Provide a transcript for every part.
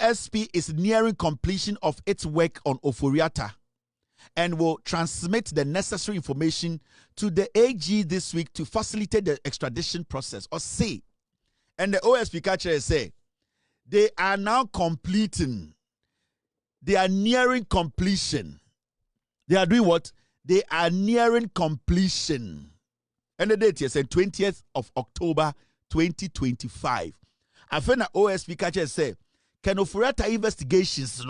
OSP is nearing completion of its work on OforiAtta and will transmit the necessary information to the AG this week to facilitate the extradition process. Or say, and the OSP catcher say, they are now completing. They are nearing completion. They are doing what? They are nearing completion. And the date is 20th of October 2025. I find that OSP catcher say, can OforiAtta investigations,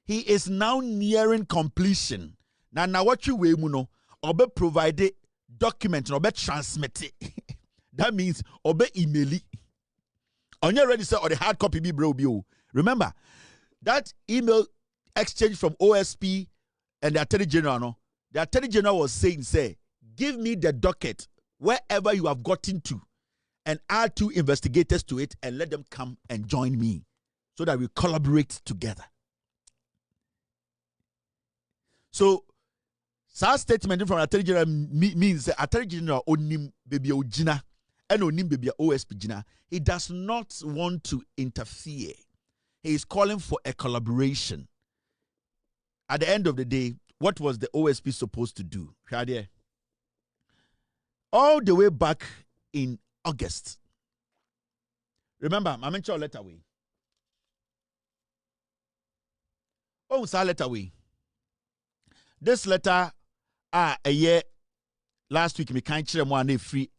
he is now nearing completion. Now what you will know, or be provided document, or be transmit it. That means or be email it. On your ready, sir, or the hard copy be bro. Remember that email exchange from OSP and the Attorney General. No, the Attorney General was saying, say, give me the docket wherever you have gotten to, and add 2 investigators to it, and let them come and join me, so that we collaborate together. So, such statement from Attorney General means that Attorney General onim baby ojina and onim baby OSP jina. He does not want to interfere. He is calling for a collaboration. At the end of the day, what was the OSP supposed to do? All the way back in August. Remember, I mentioned your letter way. Oh, it's our letter way. This letter, a year last week, me can't share one free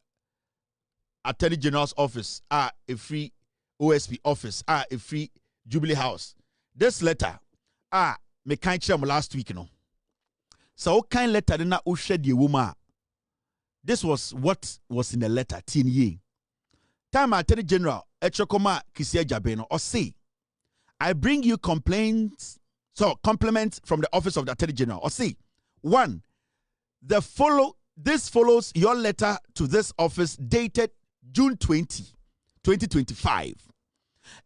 Attorney General's office, a free OSP office, a free Jubilee House. This letter, me can't share last week, So, what kind letter did not shed the woman? This was what was in the letter, TNE. Time Attorney General, Echokoma Kisia Jabeno, or say, I bring you compliments from the office of the Attorney General. Or say, 1, this follows your letter to this office dated June 20, 2025,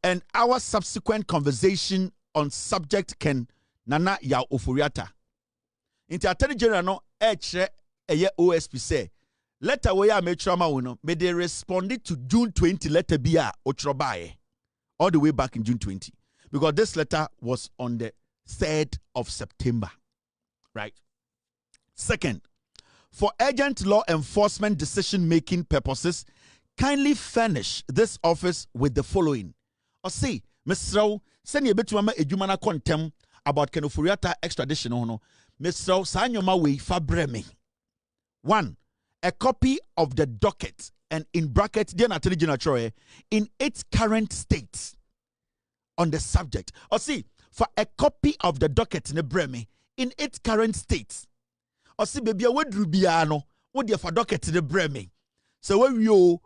and our subsequent conversation on subject can nana ya OforiAtta. Inti Attorney General no OSP say, letter where I made trauma uno, may they responded to June 20 letter BR Otrobaye all the way back in June 20, because this letter was on the 3rd of September. Right. Second, for urgent law enforcement decision-making purposes, kindly furnish this office with the following. Or say, Mr. send you a bit to Ejumana contem about OforiAtta extradition. Mr. Sanyoma way fabreme. 1, a copy of the docket, and in brackets, dear Attorney General, in its current state on the subject. Or see, for a copy of the docket in Breme in its current state. Or see, baby, what Rubiano, what you for docket in Breme. So when you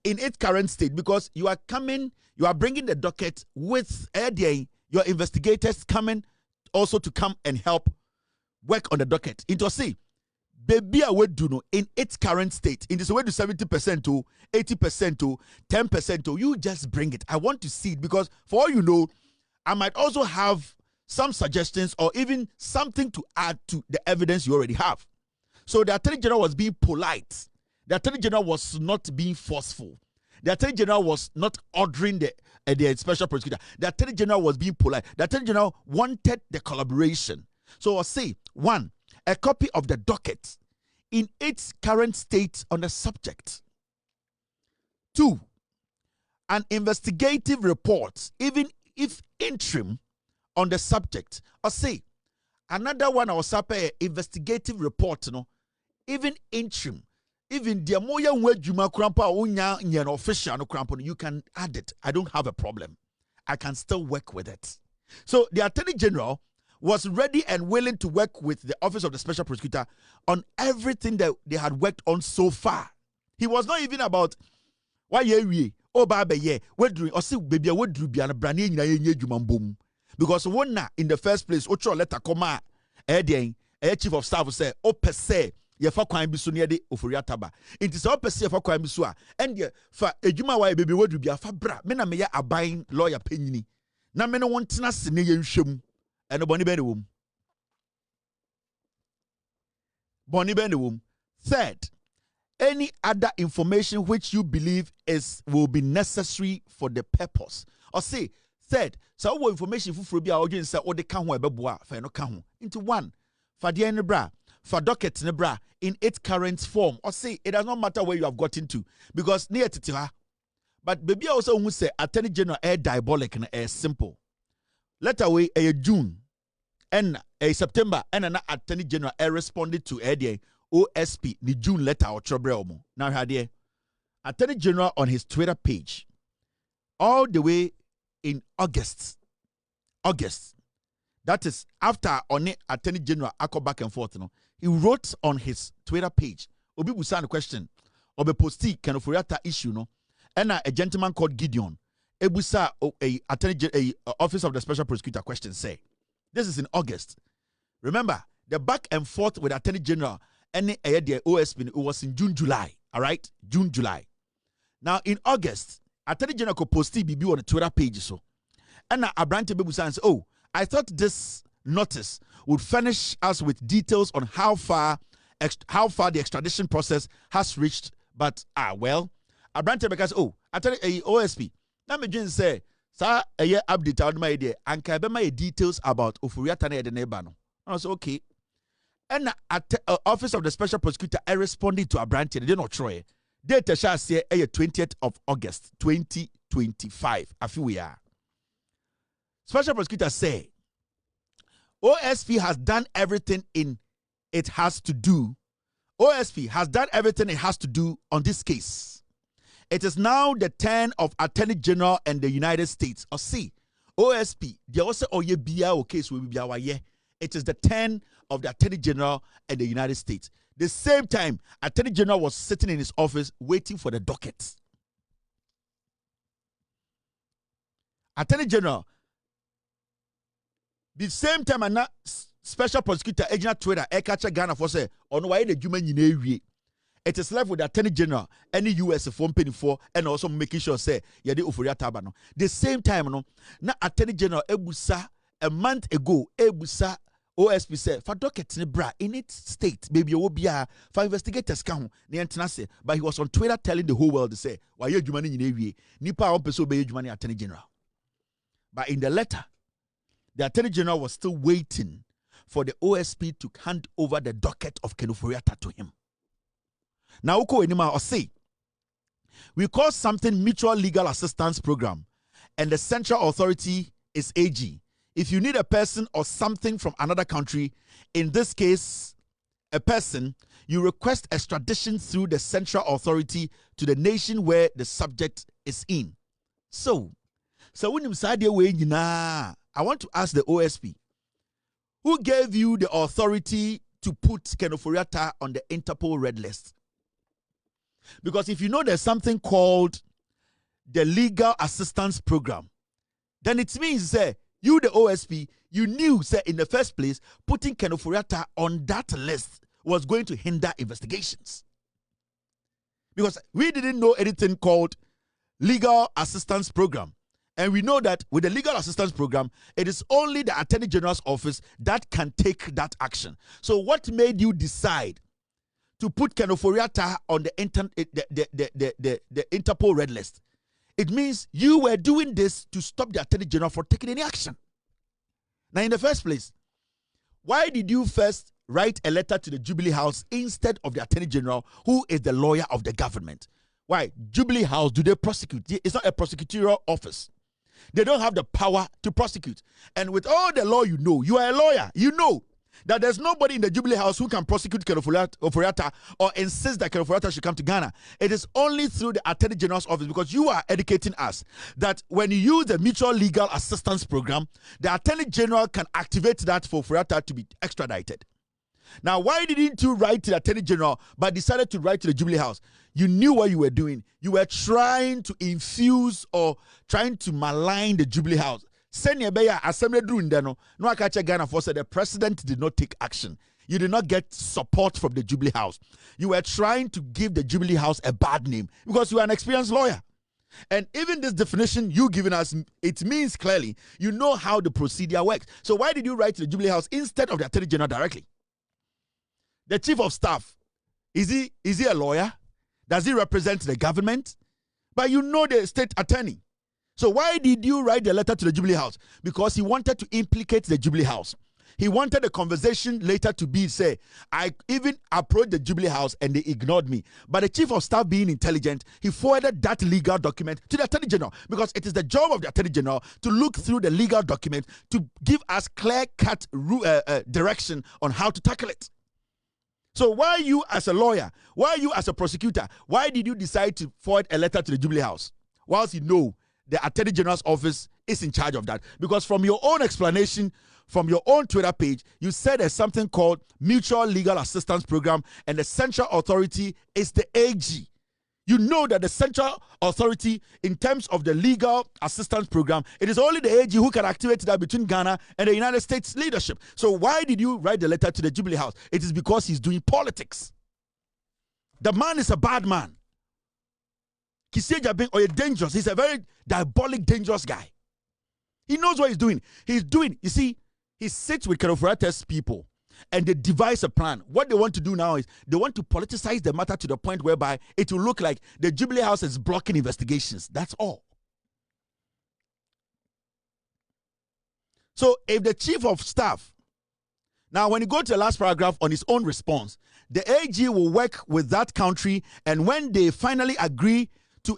in its current state, because you are bringing the docket with your investigators coming also to come and help work on the docket. Into see, baby, I would do no in its current state. In this way to 70% to 80% to 10% to you just bring it. I want to see it, because for all you know, I might also have some suggestions or even something to add to the evidence you already have. So the Attorney General was being polite. The Attorney General was not being forceful. The Attorney General was not ordering the special prosecutor. The Attorney General was being polite. The Attorney General wanted the collaboration. So I'll say, 1, a copy of the docket in its current state on the subject. 2, an investigative report, even if interim, on the subject. Or say, another one, I was an investigative report, even interim. Even the more you official, you can add it. I don't have a problem. I can still work with it. So the Attorney General was ready and willing to work with the Office of the Special Prosecutor on everything that they had worked on so far. He was not even about why ye oh baba ye what do or see baby what do be an brand boom, because one in the first place ocho letter comma chief of staff say oh per se ye fa kwan bi so ne de OforiAtta ba inti se opese ye fa kwan bi so a ende fa ejuma wa baby what do be afa bra me na me ya aban lawyer penyini na me no wontena se ne ye nhwem eno boni be ne wom boni be ne wom. Third, any other information which you believe will be necessary for the purpose. Or say, Third, so what information for be our audience say or the can ho ebeboa fa no ka ho. Into one, for the ne bra, for docket ne bra in its current form. Or say it does not matter where you have gotten to because near titiha. But baby also who say Attorney General air diabolic and air simple. Letter way a June and a September and an Attorney General air responded to a OSP the June letter or trouble. Now had Attorney General on his Twitter page all the way in August. That is after on it, Attorney General I go back and forth. He wrote on his Twitter page. Obi busa the question. Obi posti can OforiAtta issue no. And a gentleman called Gideon. Ebusa a Office of the Special Prosecutor question say. This is in August. Remember the back and forth with Attorney General and the OSP. It was in June, July. All right, June, July. Now in August. Attorney General could post BB on the Twitter page so. And Abrante Bebusa and say, oh, I thought this notice would furnish us with details on how far the extradition process has reached. But well, Abrante Bebusa oh, Attorney OSP. Now me just say, sir, a year update on my idea and can be my details about OforiAtta na the neighbor no. I was okay. And Office of the Special Prosecutor I responded to Abrante. They did not try. Data shall say 20th of August 2025. I feel we are. Special Prosecutor say OSP has done everything it has to do. OSP has done everything it has to do on this case. It is now the turn of Attorney General and the United States. Or see, OSP, they also oye biya case will be our year. It is the turn of the Attorney General and the United States. The same time, Attorney General was sitting in his office waiting for the docket. Attorney General, the same time, and Special Prosecutor Agent Twitter, Ekacha Ghana for say, on why the human in it is left with the Attorney General, any US phone penny for, and also making sure say, yeah, the OforiAtta tabano. The same time, no, na Attorney General Ebusa a month ago, Ebusa. OSP said, for docket ne bra in its state, maybe you will be for investigators count but he was on Twitter telling the whole world to say, why you money in a Nipa on person be money Attorney General. But in the letter, the Attorney General was still waiting for the OSP to hand over the docket of OforiAtta to him. Now, Uko Enima or say, we call something Mutual Legal Assistance Program, and the central authority is AG. If you need a person or something from another country, in this case, a person, you request extradition through the central authority to the nation where the subject is in. So when you say I want to ask the OSP, who gave you the authority to put OforiAtta on the Interpol red list? Because if you know there's something called the Legal Assistance Program, then it means that you, the OSP, you knew, say, in the first place, putting OforiAtta on that list was going to hinder investigations. Because we didn't know anything called Legal Assistance Program. And we know that with the Legal Assistance Program, it is only the Attorney General's office that can take that action. So what made you decide to put OforiAtta on the Interpol red list? It means you were doing this to stop the Attorney General from taking any action. Now, in the first place, why did you first write a letter to the Jubilee House instead of the Attorney General, who is the lawyer of the government? Why? Jubilee House, do they prosecute? It's not a prosecutorial office. They don't have the power to prosecute. And with all the law you know, you are a lawyer. You know that there's nobody in the Jubilee House who can prosecute OforiAtta or insist that OforiAtta should come to Ghana. It is only through the Attorney General's office, because you are educating us that when you use the Mutual Legal Assistance Program, the Attorney General can activate that for OforiAtta to be extradited. Now, why didn't you write to the Attorney General but decided to write to the Jubilee House? You knew what you were doing. You were trying to infuse or trying to malign the Jubilee House. Senior Beya Assembly doing no akache Ghana for said the president did not take action. You did not get support from the Jubilee House. You were trying to give the Jubilee House a bad name because you are an experienced lawyer. And even this definition you given us, it means clearly you know how the procedure works. So why did you write to the Jubilee House instead of the Attorney General directly? The Chief of Staff, is he a lawyer? Does he represent the government? But you know the state attorney. So why did you write the letter to the Jubilee House? Because he wanted to implicate the Jubilee House. He wanted the conversation later to be, say, I even approached the Jubilee House and they ignored me. But the Chief of Staff, being intelligent, he forwarded that legal document to the Attorney General, because it is the job of the Attorney General to look through the legal document to give us clear-cut direction on how to tackle it. So why you as a lawyer, why you as a prosecutor, why did you decide to forward a letter to the Jubilee House whilst you know the Attorney General's office is in charge of that? Because from your own explanation, from your own Twitter page, you said there's something called Mutual Legal Assistance Program, and the central authority is the AG. You know that the central authority, in terms of the legal assistance program, it is only the AG who can activate that between Ghana and the United States leadership. So why did you write the letter to the Jubilee House? It is because he's doing politics. The man is a bad man. Kisejabin, or a dangerous. He's a very diabolic, dangerous guy. He knows what he's doing. You see, he sits with OforiAtta's people and they devise a plan. What they want to do now is they want to politicize the matter to the point whereby it will look like the Jubilee House is blocking investigations. That's all. So if the Chief of Staff, now when you go to the last paragraph on his own response, the AG will work with that country, and when they finally agree to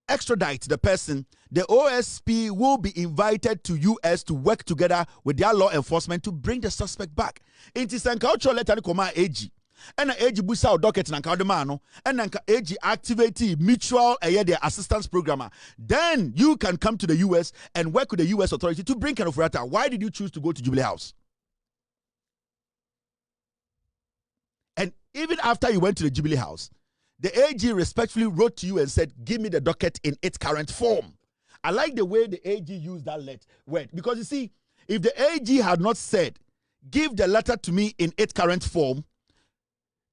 extradite the person, the OSP will be invited to US to work together with their law enforcement to bring the suspect back. It is an cultural letter to come AG. And the AG busa docket and Kaudemano, and then AG activate mutual assistance program. Then you can come to the US and work with the US authority to bring OforiAtta. Why did you choose to go to Jubilee House? And even after you went to the Jubilee House, the AG respectfully wrote to you and said, give me the docket in its current form. I like the way the AG used that word, because you see, if the AG had not said, give the letter to me in its current form,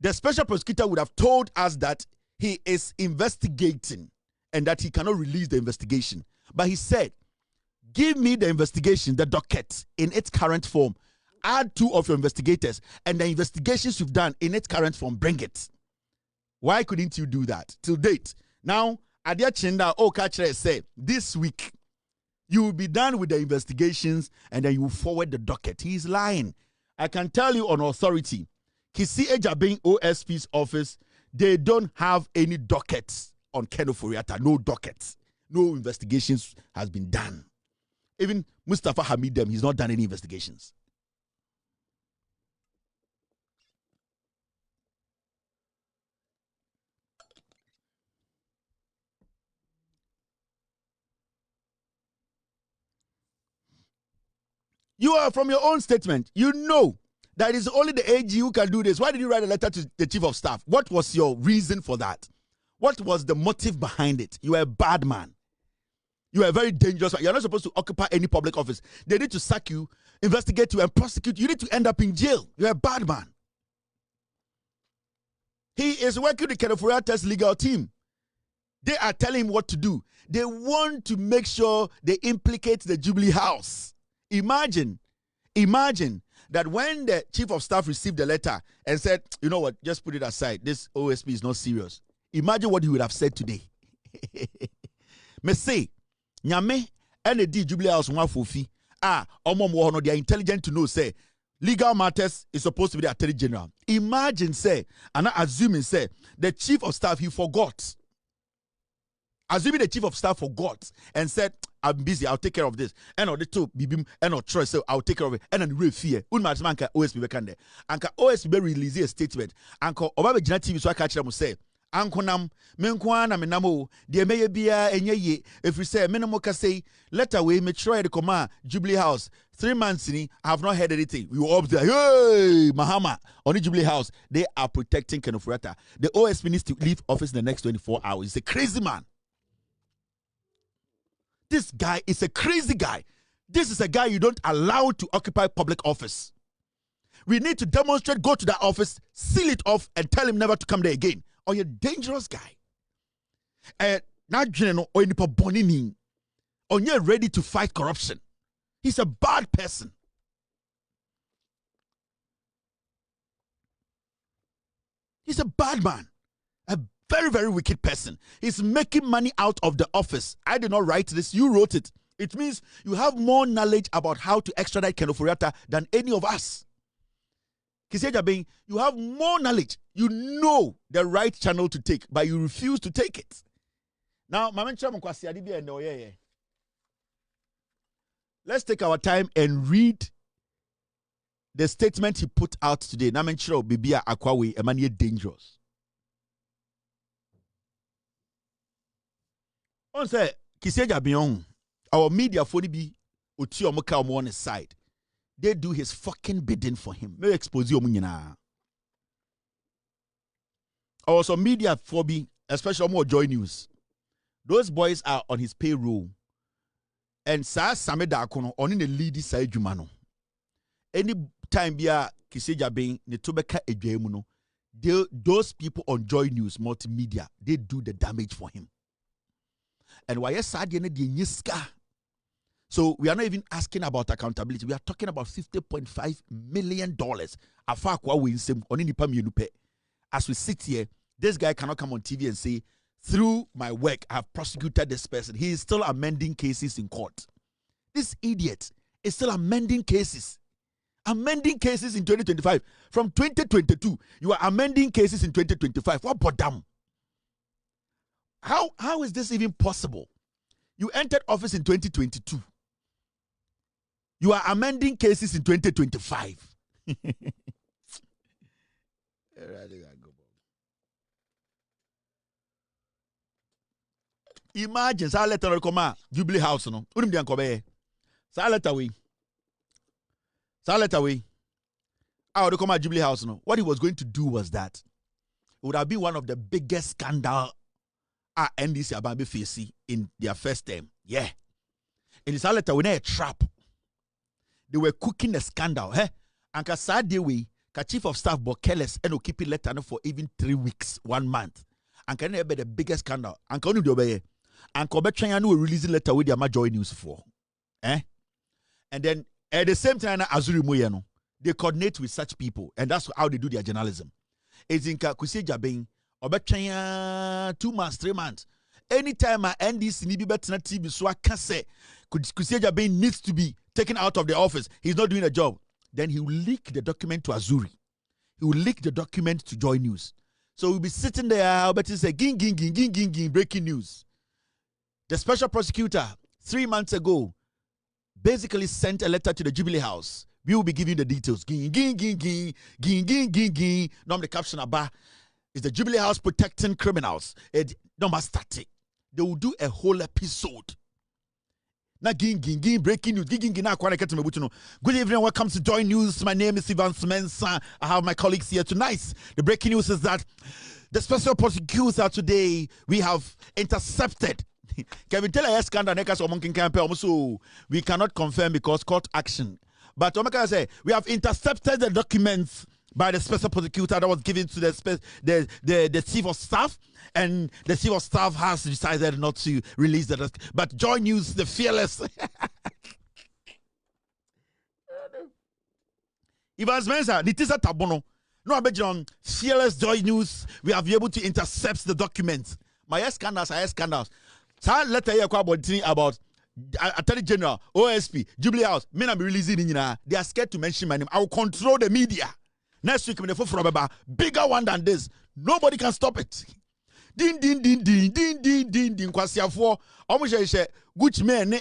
the special prosecutor would have told us that he is investigating and that he cannot release the investigation. But he said, give me the investigation, the docket, in its current form. Add 2 of your investigators, and the investigations you've done in its current form, bring it. Why couldn't you do that till date? Now, Adia Chinda Okachere say this week you will be done with the investigations and then you will forward the docket. He's lying. I can tell you on authority, Kisi Ejabin OSP's office, they don't have any dockets on OforiAtta. No dockets. No investigations has been done. Even Mustafa Hamidem, he's not done any investigations. You are, from your own statement, you know that it's only the AG who can do this. Why did you write a letter to the Chief of Staff? What was your reason for that? What was the motive behind it? You are a bad man. You are a very dangerous man. You're not supposed to occupy any public office. They need to sack you, investigate you, and prosecute you. You need to end up in jail. You're a bad man. He is working with OforiAtta's legal team. They are telling him what to do. They want to make sure they implicate the Jubilee House. Imagine that when the Chief of Staff received the letter and said, you know what, just put it aside. This OSP is not serious. Imagine what he would have said today. Me say, Nyame and the Jubilee House wafofi. They are intelligent to know, say, legal matters is supposed to be the Attorney General. Imagine, say, and assuming, say, the Chief of Staff, he forgot. Assuming the Chief of Staff forgot and said, I'm busy, I'll take care of this. And the two bibim and no choice, so I'll take care of it. And then real fear. Unmatmanka OSP bekande. Anka OSP release a statement. Anko Obabe Jina TV so I catch them say. Anko nam menkwana menamo de meye bia enye ye. If we say menamo ka say let away me try the command Jubilee House 3 months ni I have not heard anything. We were up there. Hey, Mahama on the Jubilee House. They are protecting OforiAtta. The OSP needs to leave office in the next 24 hours. He's a crazy man. This guy is a crazy guy. This is a guy you don't allow to occupy public office. We need to demonstrate, go to that office, seal it off, and tell him never to come there again. Or you're a dangerous guy. Not or you're ready to fight corruption. He's a bad person. He's a bad man. A Very, very wicked person. He's making money out of the office. I did not write this. You wrote it. It means you have more knowledge about how to extradite OforiAtta than any of us. Kyeremanten, you have more knowledge. You know the right channel to take, but you refuse to take it. Now, let's take our time and read the statement he put out today. Namenchiro Bibia Akwawe, Emmanuel dangerous. On say, Kyeremanten, our media for be uti omoka on his side. They do his fucking bidding for him. May expose you munyina. Also media for be, especially more Joy News. Those boys are on his payroll. And sa sameda kono on in the lead side jumano. Any time bia Kyeremanten ne tobeka edwamu no, those people on Joy News multimedia, they do the damage for him. And why sadie ne die nyiska. So we are not even asking about accountability. We are talking about $50.5 million. As we sit here, this guy cannot come on TV and say, through my work, I have prosecuted this person. He is still amending cases in court. This idiot is still amending cases. Amending cases in 2025. From 2022, you are amending cases in 2025. What bodam? How is this even possible? You entered office in 2022. You are amending cases in 2025. Imagine, sa letter come Jubilee House no. Unim di ankobe. Sa letter we. Our come Jubilee House no. What he was going to do was that it would have been one of the biggest scandal NDC about facing in their first term. Yeah. In this letter we a trap. They were cooking a scandal. And Kasade way, chief of staff Bokeles and keep it letter for even 3 weeks, 1 month. And can be the biggest scandal. And can you obey? And Kobetchanya will release letter with their Joy News for. And then at the same time, Azuri Moyano, they coordinate with such people, and that's how they do their journalism. It's in Kyeremanten, Obetchanya 2 months, 3 months. Anytime I end this TV, so I can say Kyeremanten needs to be taken out of the office. He's not doing a job. Then he will leak the document to Azuri. He will leak the document to Joy News. So we'll be sitting there, but it's a ging, breaking news. The special prosecutor, 3 months ago, basically sent a letter to the Jubilee House. We will be giving the details. Ging. Now the caption about is the Jubilee House protecting criminals. Number static. They will do a whole episode. Na ging breaking news. Good evening, welcome to Joy News. My name is Ivan Smensa. I have my colleagues here tonight. The breaking news is that the special prosecutor today, we have intercepted. Can we tell a scandal campaign? We cannot confirm because court action. But Omaka say we have intercepted the documents by the special prosecutor that was given to the chief of staff, and the chief of staff has decided not to release the. But Joy News, the fearless. Ivan Spencer, Nitisa Tabono. No, I bet you on fearless Joy News. We have been able to intercept the documents. My scandals are scandals. So letter here about Attorney General, OSP, Jubilee House. Men are releasing in they are scared to mention my name. I will control the media. Next week, I'm from a bigger one than this. Nobody can stop it. Din. Kwasi for almost good men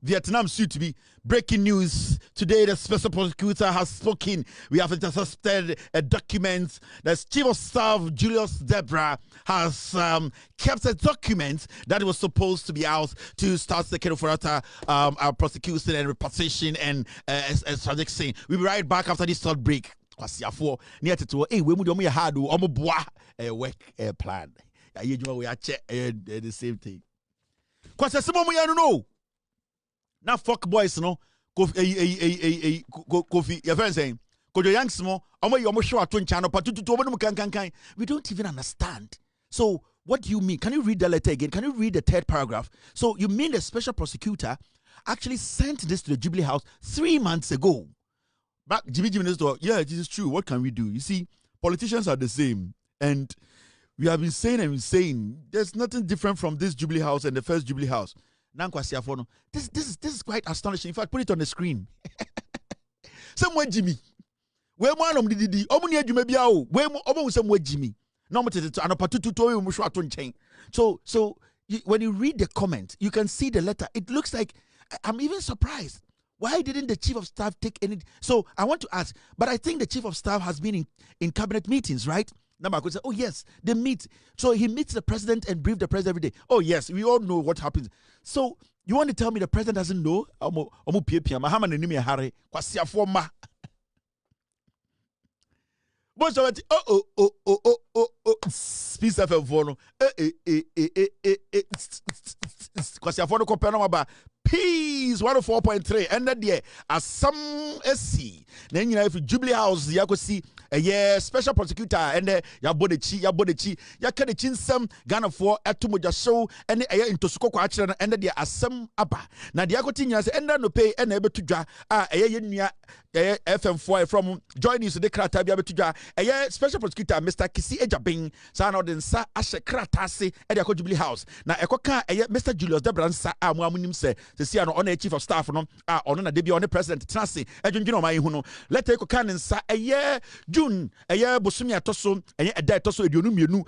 Vietnam suit to be breaking news today. The special prosecutor has spoken. We have intercepted a document. The chief of staff Julius Debra has kept a document that was supposed to be out to start the OforiAtta prosecution and reposition and extradition. We'll be right back after this short break. Kwasi near to we would hard work plan. We are the same thing. Kwasi no. Now fuck boys no Kofi your friend saying Kojo Yanks mo omo show atun channel patutu we don't even understand. So what do you mean? Can you read the letter again? Can you read the third paragraph? So you mean the special prosecutor actually sent this to the Jubilee House 3 months ago? Back Jimmy yeah, this is true. What can we do? You see, politicians are the same, and we have been saying and saying there's nothing different from this Jubilee House and the first Jubilee House. This is quite astonishing. In fact, put it on the screen. Somewhere Jimmy. Where one of the Omni Jumebiao, where almost somewhere Jimmy. No, so when you read the comment, you can see the letter. It looks like I'm even surprised. Why didn't the chief of staff take any? So I want to ask, but I think the chief of staff has been in cabinet meetings, right? Now I could say, oh yes, they meet. So he meets the president and briefs the president every day. Oh yes, we all know what happens. So you want to tell me the president doesn't know? Most of it, peace of a Peace 104.3 and that year as some SC. Then you know if Jubilee House you could see a special prosecutor and ya bodechi ya kade chinsam Ghana for atumoja show and a into Sukoko actually and the asem aba. Na the akotinya say and no pay and able to dra FM4 from join us the krata bia betudwa a special prosecutor Mr. Kisi Ejabing sa na odensa ahye krata se e the Jubilee House na ekoka Mr. Julius Debransa amuamunim se see no on chief of staff no on na debi on president trase adwundwino man hu no let take kan nsa June bosumi atoso eda etoso eduonu mienu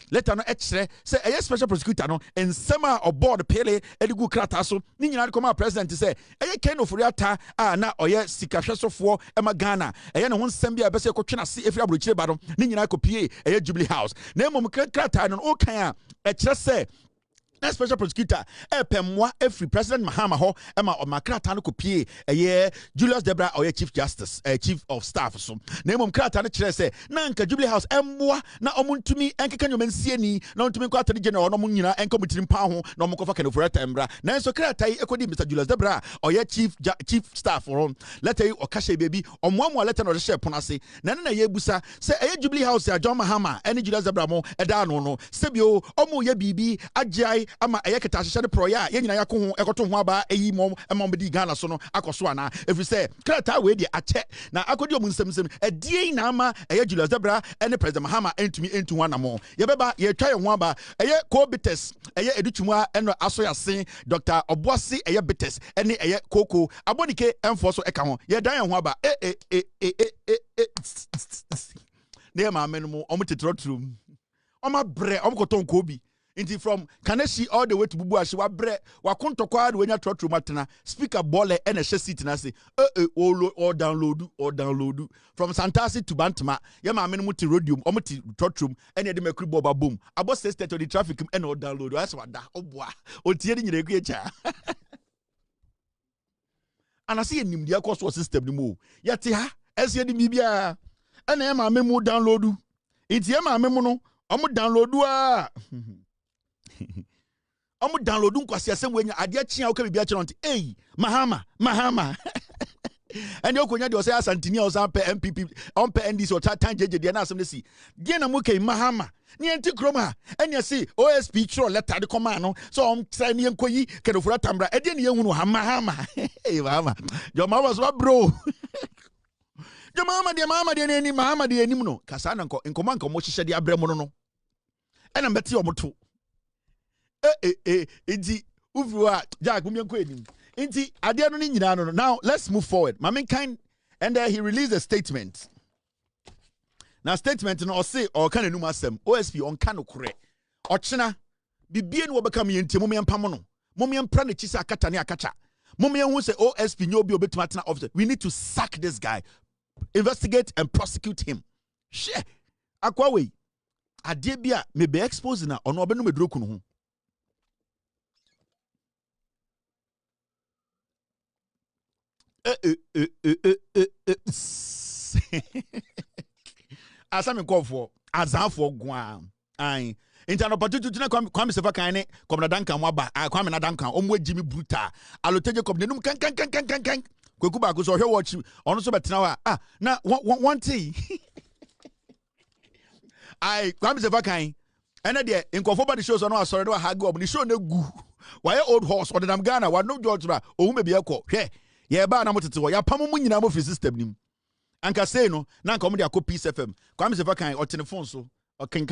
letter no ekire say special prosecutor no ensema oboard pele edigu krata so ni nyina de koma president say OforiAtta na oye sikahwesofo ema Ghana ne ho nsem bia be say kotwena se efiri abrochire ba no ni nyina kopie Jubilee House na emom krata no o kan ekire say na special prosecutor pemwa every president Mahama ho ema omakrata no kopie Julius Debra or chief justice chief of staff so na emom krata no kire say na nka Jubilee House emwa na omuntumi enkeka nyomansie ni na ontumi kwa attorney general no nyina enkomutirim pa ho na omokofa kan OforiAtta embra na enso krata yi ekodi Mr. Julius Debra or chief staff ron letter yi okashe baby omwamwa letter no share ponase na na yebusa say Jubilee House ya John Mahama ene Julius Debra mo eda no sebio omo ye bibi ajai ama ayeketa hye de proya ye nyina yakọ ho ekoto ho aba eyi mom emomdi Ghana so no akoso ana every say krata we de ache na akodi omunsem edie na ama Julius Debra ene president Mahama entumi entu ho anamo ye beba ye twa ye ho aba co-bites edutumwa eno aso yase Dr. Obuasi bites ene koko abonike emfo so eka ho ye dan ye ho aba ne ma menmo omutetrotrum omabre omkoton kobi Inti from Kaneshi all the way to Bubuashi wa bre wa kontokwa we nya trotro matena speaker bole ene hye seat na say or download from Santasi to Bantama ye ma amene muti rodium o muti trotrum ene de makri boba boom abo say state of the traffic ene o download as wada oboa o tie ni nyire ku echa ana say enim dia course system ni mo yete ha ese de bibia ene ye ma amemu download inti ye ma amemu no o mu download omu download nkwasi asem wenya ade achia oka bibia chero nti Mahama and you konya de o say asantini o san pe MPP on pe NDC o tan jeje de na asem si de na mo kai Mahama ni enti kroma enya si OSP chiro letter de command no so try ni enkoyi ke do OforiAtta mbra e de ne yehunu Mahama Mahama jo mama so bro jo Mahama de ni Mahama de enim no kasa na nkoma mo hihye de abrem no ena mbeti o moto inti uvuwa Jack mumienko enim inti ade no ni nyina no. Now let's move forward. Maminkind and he released a statement. Now statement no say or kan enum asem OSP on kan okure ochena bibie no obeka me enti mumiempam no mumiempra na chisa akata ne akacha mumien say OSP nyobi obetuma tena officer. We need to sack this guy, investigate and prosecute him. She akwa we ade bia me be expose na ono obenu medroku no ho. Asami kofo azanfo gwa an intano patutu tuna kwame sefa kan ne komna dankan waba kwame na dankan omwa jimi bruta aloteje komne num kan kweku ba ko so hwe watch ono so betena wa na one thing ai kwame sefa kan ene de nkofo ba de show so no asore de wa hage ob ni show na gu why old horse or dem Ghana wa no George ba ohun be ekọ hwe ye ba na motete wo ya pam mu nyina mo free system nim anka say no na anka mo de akọ Peace FM kwame sefa kan o telephone so or can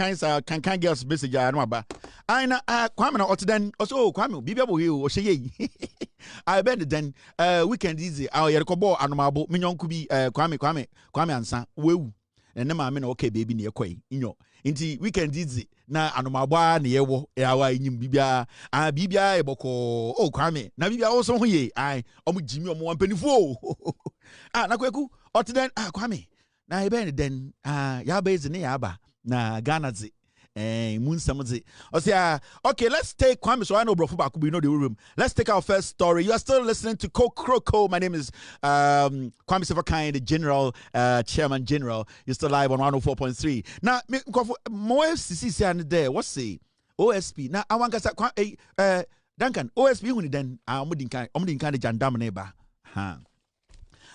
girls message I know about. I know Kwame na then also Kwame Bibiabo you or she I bet then weekend easy our Yerkobo anomabo minyon could be Kwame ansa woo and then I mean okay baby near quay inti weekend easy na anomabo na yewo yawa inyim bibia bibia eboko oh Kwame na bibia also ye I omu Jimmy omu ampanifo na kweku then Kwame na ebe then ya base ne ya ba na Ghana zi munsamzi okay, let's take Kwame so I know bro Fubaku we know the room. Let's take our first story. You are still listening to Kroko. My name is Kwame Sefakai, the general chairman general. You're still live on 104.3. Now more FCC and there what's say OSP now I want to Duncan OSP huni then omudin kan de jandam neba ha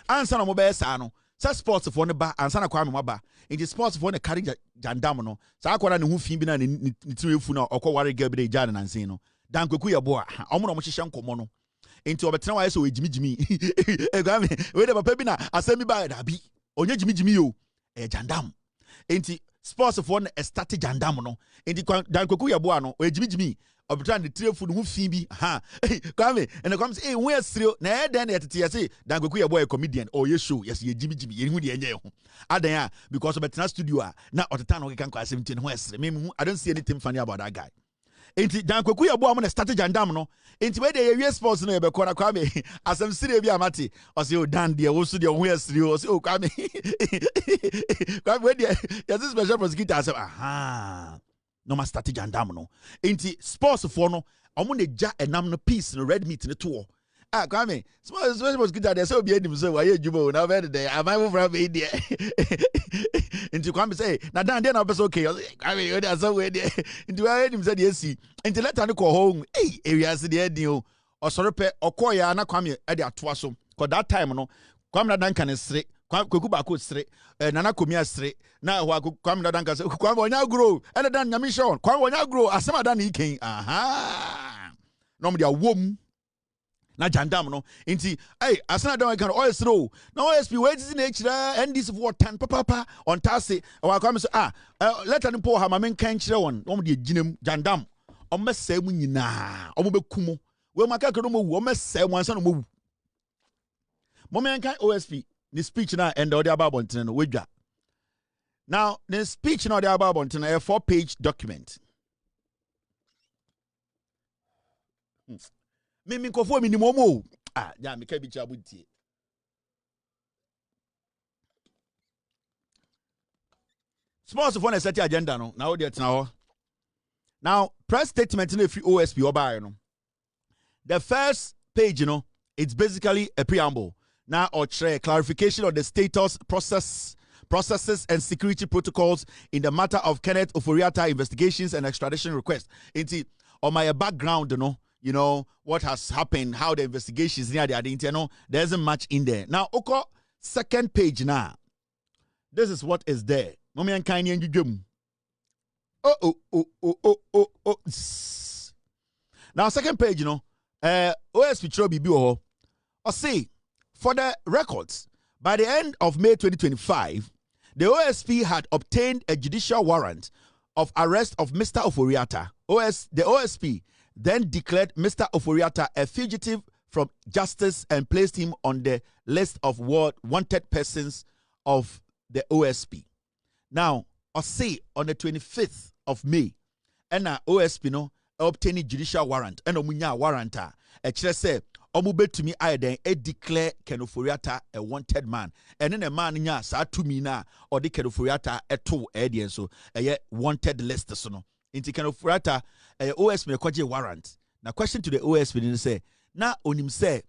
ansa no mobile sa no sa sports for ne ba ansa na Kwame maba in the sports for ne carry jandam no sa akwara ne hu fi bi na ne tirefu na okoware girl bi de jana nansin no dan kweku ye bo a omo no mo hihye nkomo no enti obetena wa so ejimijimi Kwame we de papa bi na asemi ba da bi onye jimijimi yo jandam enti sports for ne start jandam no enti dan kweku ye bo a no ejimijimi obetran the tirefu no hu fi bi ha Kwame and come say we asiro na den na tete say dan kweku ye boy comedian or ye show yes ye jimijimi ye hu de enye ho adan because obetena studio a na oteta no kan kwa 17 ho asire me I don't see anything funny about that guy enti dan kweku ye boy am na start jandam no enti we de ye sports no ye be kora Kwame asem sire bi amate o say o dan de wo so de ho asire o say o Kwame Kwame we de yes special prosecutor say aha no ma start jandam no enti sports for no omo ne ja enam no piece no red meat ne to Kwame sports good there so be enim so why jubo na very there am I from be there enti Kwame say na dan there na be so okay Kwame you there so we there enti why enim say dey see enti later no call home area se dey din o osorope okoya na Kwame e dey atoa so cause that time no Kwame na dan kan sere Kweku ba ko sere nana komia sere na wa Kwame na dan kan se Kwame onya grow e dan nyame show Kwame onya grow asema dan iken aha no mo dia wom na jandam no enti asana dan kan oil sere na OSP we ti na echira NDC for 10 papa on tase wa Kwame so let an po ha ma men kan kire won no mo dia ginam jandam o mesa mu nyina o mo bekumo we maka kro mo wu o mesa mu ansa no mo wu mo men kan OSP the speech now and the other about no wedwa. Now the speech now the about a 4-page document. Me kofo mi ni momo. Ya me kabi chabuti. Small for a set agenda no. Now there now. Now press statement in a free OSP oba no. The first page it's basically a preamble. Now, or clarification of the status, processes, and security protocols in the matter of Kenneth OforiAtta investigations and extradition request. Into on my background, you know what has happened, how the investigations near the identity, there isn't much in there. Now, okay, second page now. This is what is there. Mommy and Kanye and you. Oh. Now, second page, OSP Trobi Bio, or say. For the records, by the end of May 2025, the OSP had obtained a judicial warrant of arrest of Mr. OforiAtta. The OSP then declared Mr. OforiAtta a fugitive from justice and placed him on the list of wanted persons of the OSP. Now, I say on the 25th of May, OSP obtained judicial warrant and omunya warrant say omubetumi ayeden declare Ken OforiAtta a wanted man and then a man nya sa tumi na or the Ken OforiAtta eto edien so wanted list so no inti Ken OforiAtta OSP kwaje warrant na question to the OSP ni say na onim say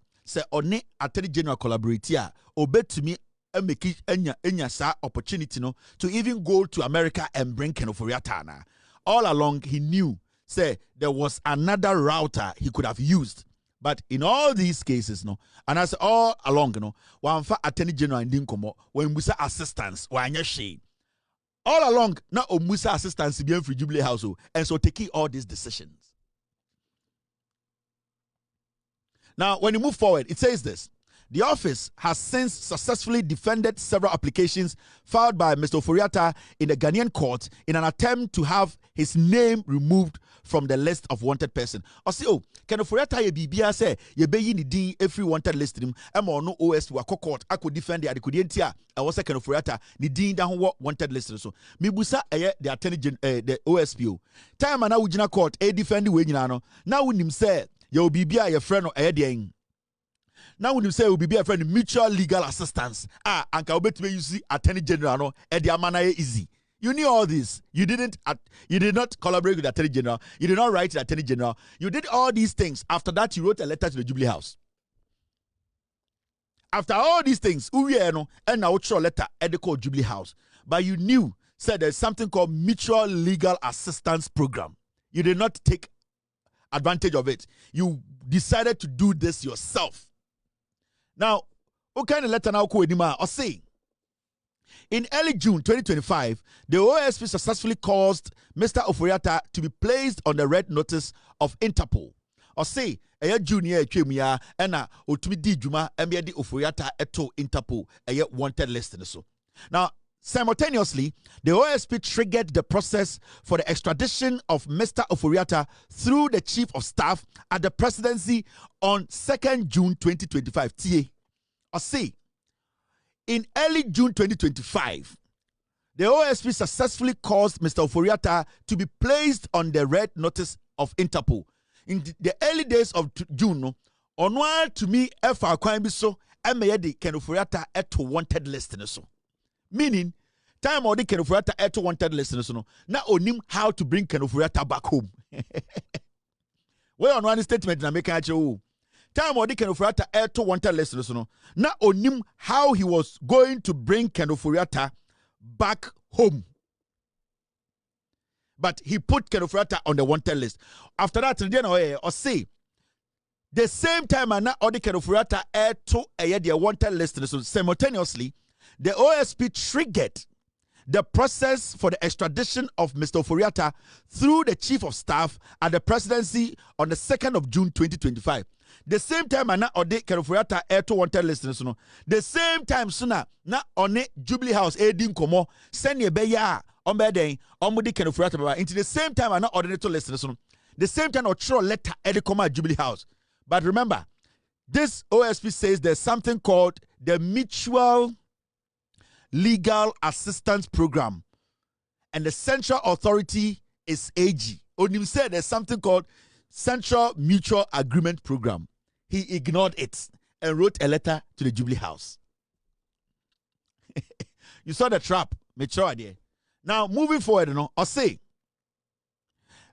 one attorney general collaborate a obetumi make enya sa opportunity to even go to America and bring Ken OforiAtta na all along he knew say there was another router he could have used. But in all these cases, and as all along, one for attorney general in Dinkomo, when Musa assistance, all along, now Musa assistance be for Jubilee House, and so taking all these decisions. Now, when you move forward, it says this: The office has since successfully defended several applications filed by Mr. OforiAtta in the Ghanaian court in an attempt to have his name removed from the list of wanted person. Or say, oh, can OforiAtta ye bibia say ye be ni din every wanted list him emo no OS wa court ako defend the adikudientia I was can OforiAtta ni din da ho wanted list so. Mibusa the attorney the OSPO. Time na wujina court e defend we nyina no. Na wonim say ye bibia ye friend no de now when you say will be a friend mutual legal assistance and can bet you see attorney general no easy. You knew all this. You did not collaborate with the attorney general. You did not write to the attorney general. You did all these things. After that, you wrote a letter to the Jubilee House. After all these things, and now wrote a letter at the called Jubilee House. But you knew, said there's something called mutual legal assistance program. You did not take advantage of it. You decided to do this yourself. Now, what kind of letter now or say? In early June 2025, the OSP successfully caused Mr. OforiAtta to be placed on the red notice of Interpol. Or say, a junior chemia and a utumi di juma MBD OforiAtta eto Interpol a wanted list. So now, simultaneously, the OSP triggered the process for the extradition of Mr. OforiAtta through the Chief of Staff at the presidency on 2nd June 2025. TA. Or say, in early June 2025, the OSP successfully caused Mr. OforiAtta to be placed on the red notice of Interpol. In the early days of June, on to me, F.R. Kwame so, I may the Ken OforiAtta at wanted list. Meaning, time or the Ken OforiAtta at wanted listeners no. Now onim how to bring Ken OforiAtta back home. Well, on one statement na make you time or the Ken OforiAtta at wanted listeners no. Now onim how he was going to bring Ken OforiAtta back home. But he put Ken OforiAtta on the wanted list. After that, or say the same time and now the Ken OforiAtta to the wanted list. So simultaneously, the OSP triggered the process for the extradition of Mr. OforiAtta through the Chief of Staff at the presidency on the 2nd of June 2025. The same time and now the Ken OforiAtta to wanted list. So the same time sooner na on Jubilee House edin komo send ye beya on beden on mudi Ken OforiAtta into the same time and now ordinary list. So the same time or throw letter edin komo Jubilee House. But remember, this OSP says there's something called the Mutual Legal Assistance Program, and the central authority is AG. Onim said there's something called Central Mutual Agreement Program. He ignored it and wrote a letter to the Jubilee House. You saw the trap, mature idea. Now moving forward, I'll say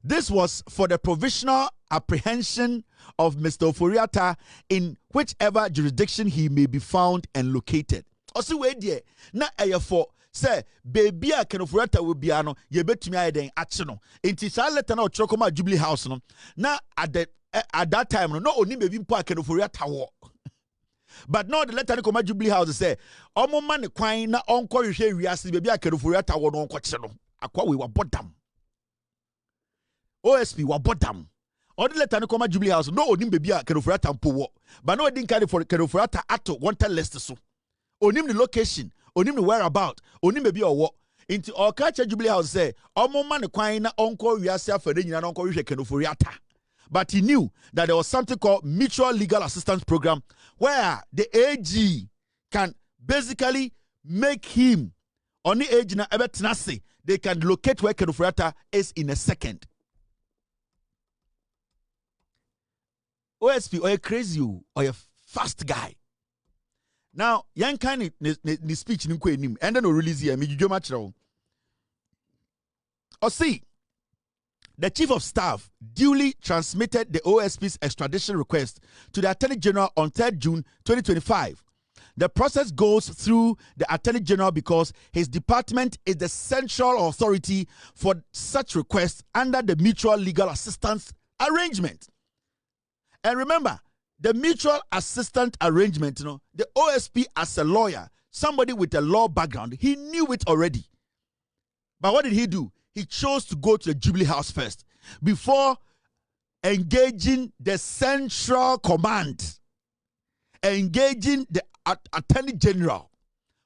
this was for the provisional apprehension of Mr. OforiAtta in whichever jurisdiction he may be found and located. Also, wait there. Na for say baby a Ken OforiAtta will be ano ye betumi ayeden ache Inti sa letter na ochokoma Jubilee House no. Na at that time no oni baby mpo a Ken OforiAtta wo. But now the letter come Jubilee House say omo ma ne kwan na onko hwehwe wiase baby a Ken OforiAtta wo no onko che no. Akwa we wa bodam. OSP wa bodam. All the letter come Jubilee House no oni baby a Ken OforiAtta mpo wo. But no din carry for Ken OforiAtta ato wanted list so. Onim the location, onim the whereabout, onim maybe or what. Into all catch Jubilee House say, omo man kwan na onko wiase afade nyina na onko hwe Ken OforiAtta. But he knew that there was something called Mutual Legal Assistance Program where the AG can basically make him on the age na ebetenase. They can locate where Ken OforiAtta is in a second. OSP or a crazy or a fast guy. Now, young kind of speech in him, and then release here. Me you much wrong. Or see, the Chief of Staff duly transmitted the OSP's extradition request to the Attorney General on 3rd June 2025. The process goes through the Attorney General because his department is the central authority for such requests under the Mutual Legal Assistance Arrangement. And remember, the mutual assistance arrangement, the OSP as a lawyer, somebody with a law background, he knew it already. But what did he do? He chose to go to the Jubilee House first before engaging the central command engaging the Attorney General.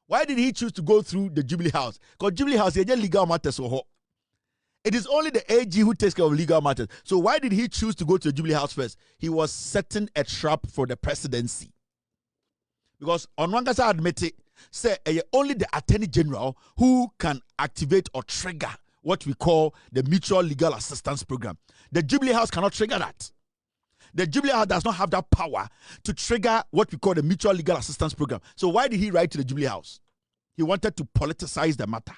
Why did he choose to go through the Jubilee House? Because Jubilee House is legal matters. It is only the AG who takes care of legal matters. So why did he choose to go to the Jubilee House first? He was setting a trap for the presidency. Because on one side, admit it, say only the Attorney General who can activate or trigger what we call the Mutual Legal Assistance Program. The Jubilee House cannot trigger that. The Jubilee House does not have that power to trigger what we call the Mutual Legal Assistance Program. So why did he write to the Jubilee House? He wanted to politicize the matter.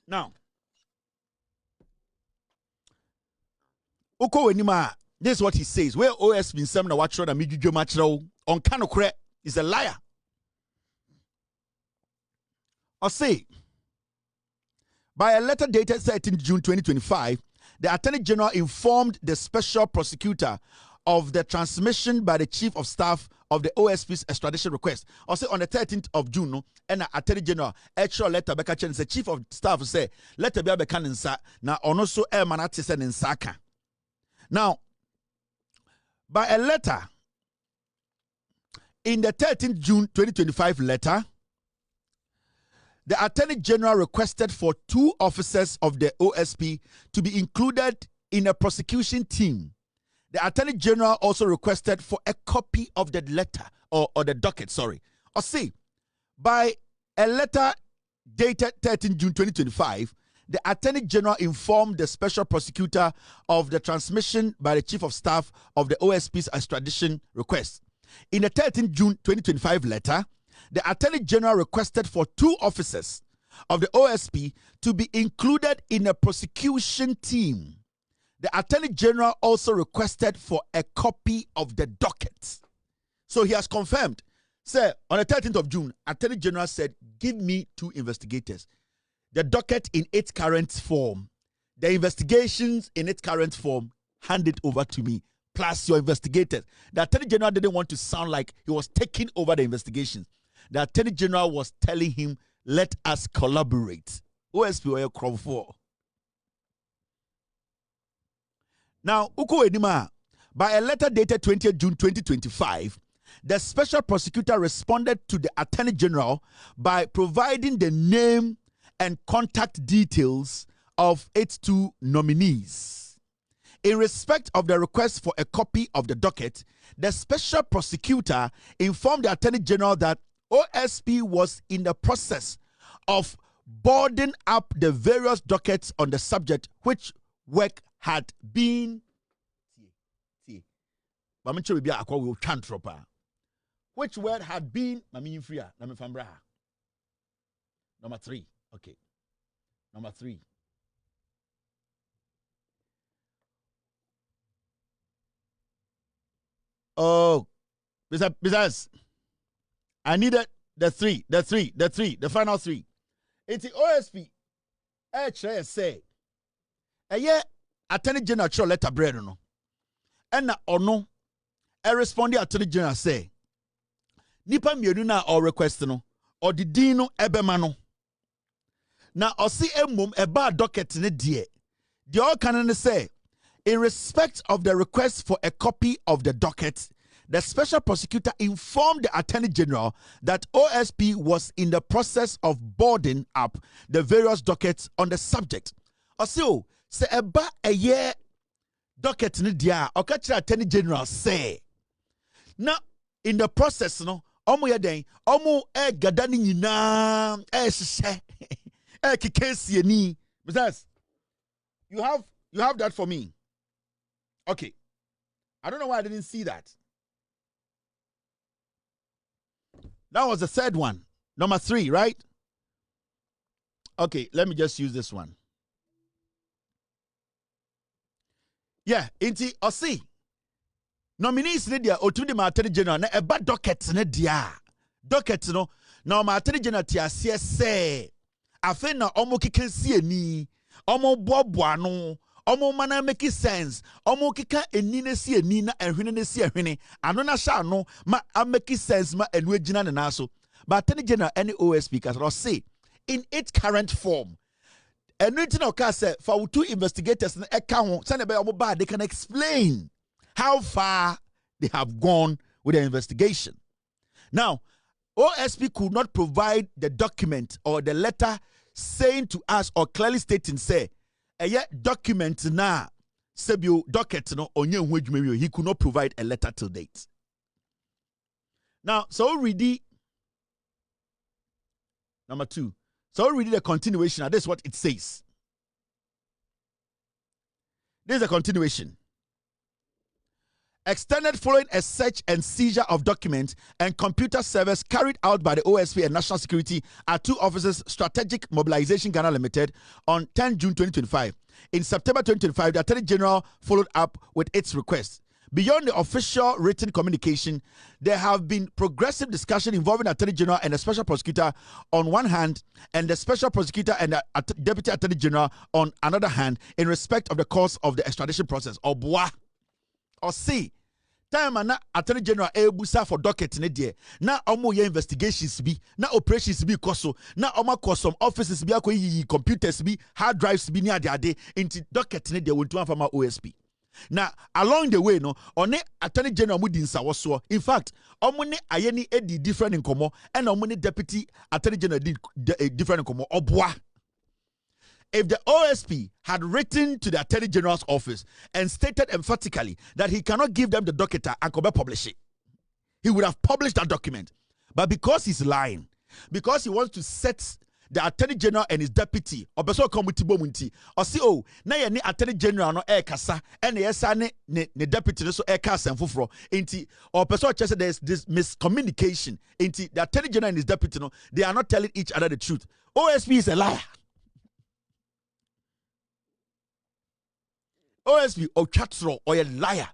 Now, this is what he says. Where OS been some na watch na midjo machro on kanokre is a liar. I say, by a letter dated 13 June 2025, the Attorney General informed the Special Prosecutor of the transmission by the Chief of Staff of the OSP's extradition request. I say on the 13th of June, and the Attorney General actual letter beka chen say Chief of Staff say letter be beka nsa na ono so e manate se nsaka. Now, by a letter in the 13th June 2025 letter, the Attorney General requested for 2 officers of the OSP to be included in a prosecution team. The Attorney General also requested for a copy of the letter, or the docket, sorry. Or see, by a letter dated 13 June 2025, the Attorney General informed the Special Prosecutor of the transmission by the Chief of Staff of the OSP's extradition request. In the 13 June 2025 letter, the Attorney General requested for 2 officers of the OSP to be included in a prosecution team. The Attorney General also requested for a copy of the docket. So he has confirmed. Sir, on the 13th of June, Attorney General said, give me 2 investigators. The docket in its current form, the investigations in its current form, hand it over to me, plus your investigators. The Attorney General didn't want to sound like he was taking over the investigations. The Attorney General was telling him, let us collaborate. OSP or Crawford. Now, by a letter dated 20th June 2025, the Special Prosecutor responded to the Attorney General by providing the name and contact details of its 2 nominees. In respect of the request for a copy of the docket, the Special Prosecutor informed the Attorney General that OSP was in the process of boarding up the various dockets on the subject, which work had been which word had been number 3. Okay. Number 3. Oh, besides, I needed the final 3. It's the OSP. Say, Attorney General cho letter bread no. And ono respond the Attorney General say, nipa mienu na or request no or the dino ebema no. Na osi emum eba docket ne die. The all canon say, in respect of the request for a copy of the docket, the Special Prosecutor informed the Attorney General that OSP was in the process of boarding up the various dockets on the subject. Also, se eba a year docket ni dia, okachi Attorney General say. Now, in the process, no, omu yeden, omu gadani nyina, shise, kikesi ni. Besides, you have that for me. Okay. I don't know why I didn't see that. That was the 3rd one. Number 3, right? Okay, let me just use this one. Yeah, inti osi. Nominees ne dia otudi ma Attorney General na eba docket ne dia. Docket no na ma Attorney General ti ase se. Afe na omo kikensi eni, omo boaboa no, omo mana make sense, omo kika eni na si eni na ehwene na si ehwene. Ano na sha no ma make sense ma enu agina na so. But Attorney General any OSP can say in its current form, And written or say for 2 investigators in account, they can explain how far they have gone with the investigation. Now, OSP could not provide the document or the letter saying to us or clearly stating, say, a document na sebio docket no onye he could not provide a letter till date. Now, so read number 2. So read the continuation. Now, this is what it says. This is a continuation. Extended following a search and seizure of documents and computer servers carried out by the OSP and National Security at 2 offices, Strategic Mobilization Ghana Limited, on 10 June 2025. In September 2025, the Attorney General followed up with its request. Beyond the official written communication, there have been progressive discussion involving the Attorney General and the Special Prosecutor on one hand, and the Special Prosecutor and the Deputy Attorney General on another hand, in respect of the course of the extradition process. Or bois, or see. Time na Attorney General ebusa for docket ne de na omo ye investigations bi na operations bi koso na omo custom offices bi akoyi computers bi hard drives bi ni ade into docket ne de wontu afama OSP. Now along the way no one Attorney General mudi nsawoso. In fact omo ne ayeni edi different nkomo and omo ne Deputy Attorney General did different nkomo oboa. If the OSP had written to the Attorney General's office and stated emphatically that he cannot give them the docket and could publish it, he would have published that document. But because he's lying, because he wants to set the Attorney General and his deputy, or person come with Tibomunti, or see, oh, na ye ni Attorney General no kasa, and yes, ne deputy so kasa and fufro, inti, or person just there's this miscommunication, inti, the Attorney General and his deputy, no, they are not telling each other the truth. OSP is a liar. OSP or chatro or a liar.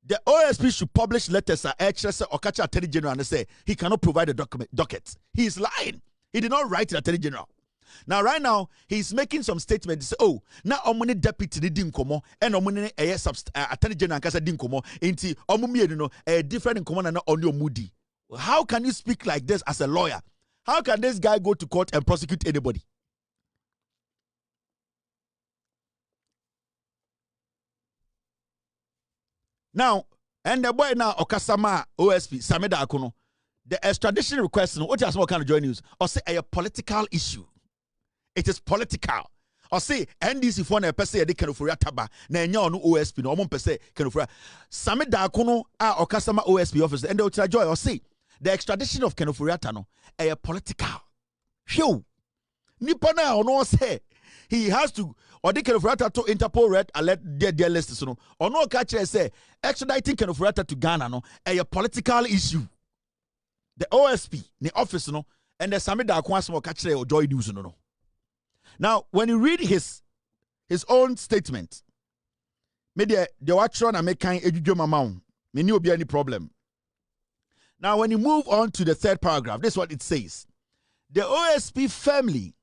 The OSP should publish letters or catch Attorney General and say he cannot provide a docket. He is lying. He did not write to the Attorney General. Now, right now, he's making some statements. He say, oh, now omuni deputy didn't come and omuni Attorney General and didn't come into omumi a different command and on your moody. How can you speak like this as a lawyer? How can this guy go to court and prosecute anybody? Now, and the boy now Okasama OSP Sameda Akono, the extradition request, what is what kind of joy news? Or say a political issue. It is political. Or say NDC for a person they can OforiAtta ba na enya no OSP no omon pese can OforiAtta. Sameda Akono Okasama OSP officer and they joy or say the extradition of OforiAtta no a political. Phew. Nipa na ono say he has to or they can OforiAtta to Interpol red alert their list so no or no catch say extraditing OforiAtta to Ghana no a political issue. The OSP the office no and the Sameda Akwasmo catch or joy news no. Now when you read his own statement, media the watcher na make kind edujo mama me ni obi any problem. Now when you move on to the 3rd paragraph, this is what it says. The OSP firmly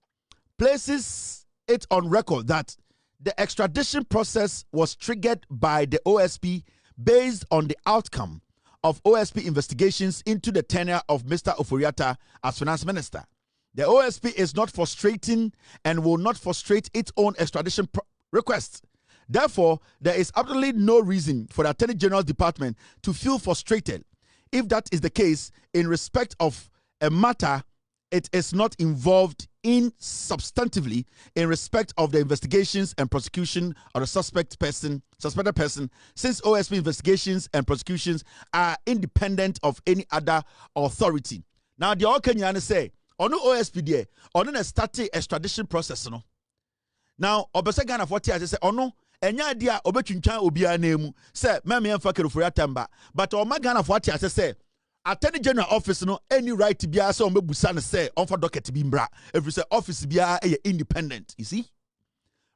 places it on record that the extradition process was triggered by the OSP based on the outcome of OSP investigations into the tenure of Mr. OforiAtta as finance minister. The OSP is not frustrating and will not frustrate its own extradition requests. Therefore, there is absolutely no reason for the Attorney General's department to feel frustrated. If that is the case, in respect of a matter it is not involved in substantively in respect of the investigations and prosecution of the suspected person, since OSP investigations and prosecutions are independent of any other authority. Now, the all Kenyan say, on OSP there, on a static extradition process, no. Now, obese Ghana 40 as say, no, enya dia obetwintwan obia na emu, say, me emfa OforiAtta mba, but o Ghana 40 as say, Attorney General office no any right to be as on mebusa ne say on for docket be mbra. If you say office be independent, you see?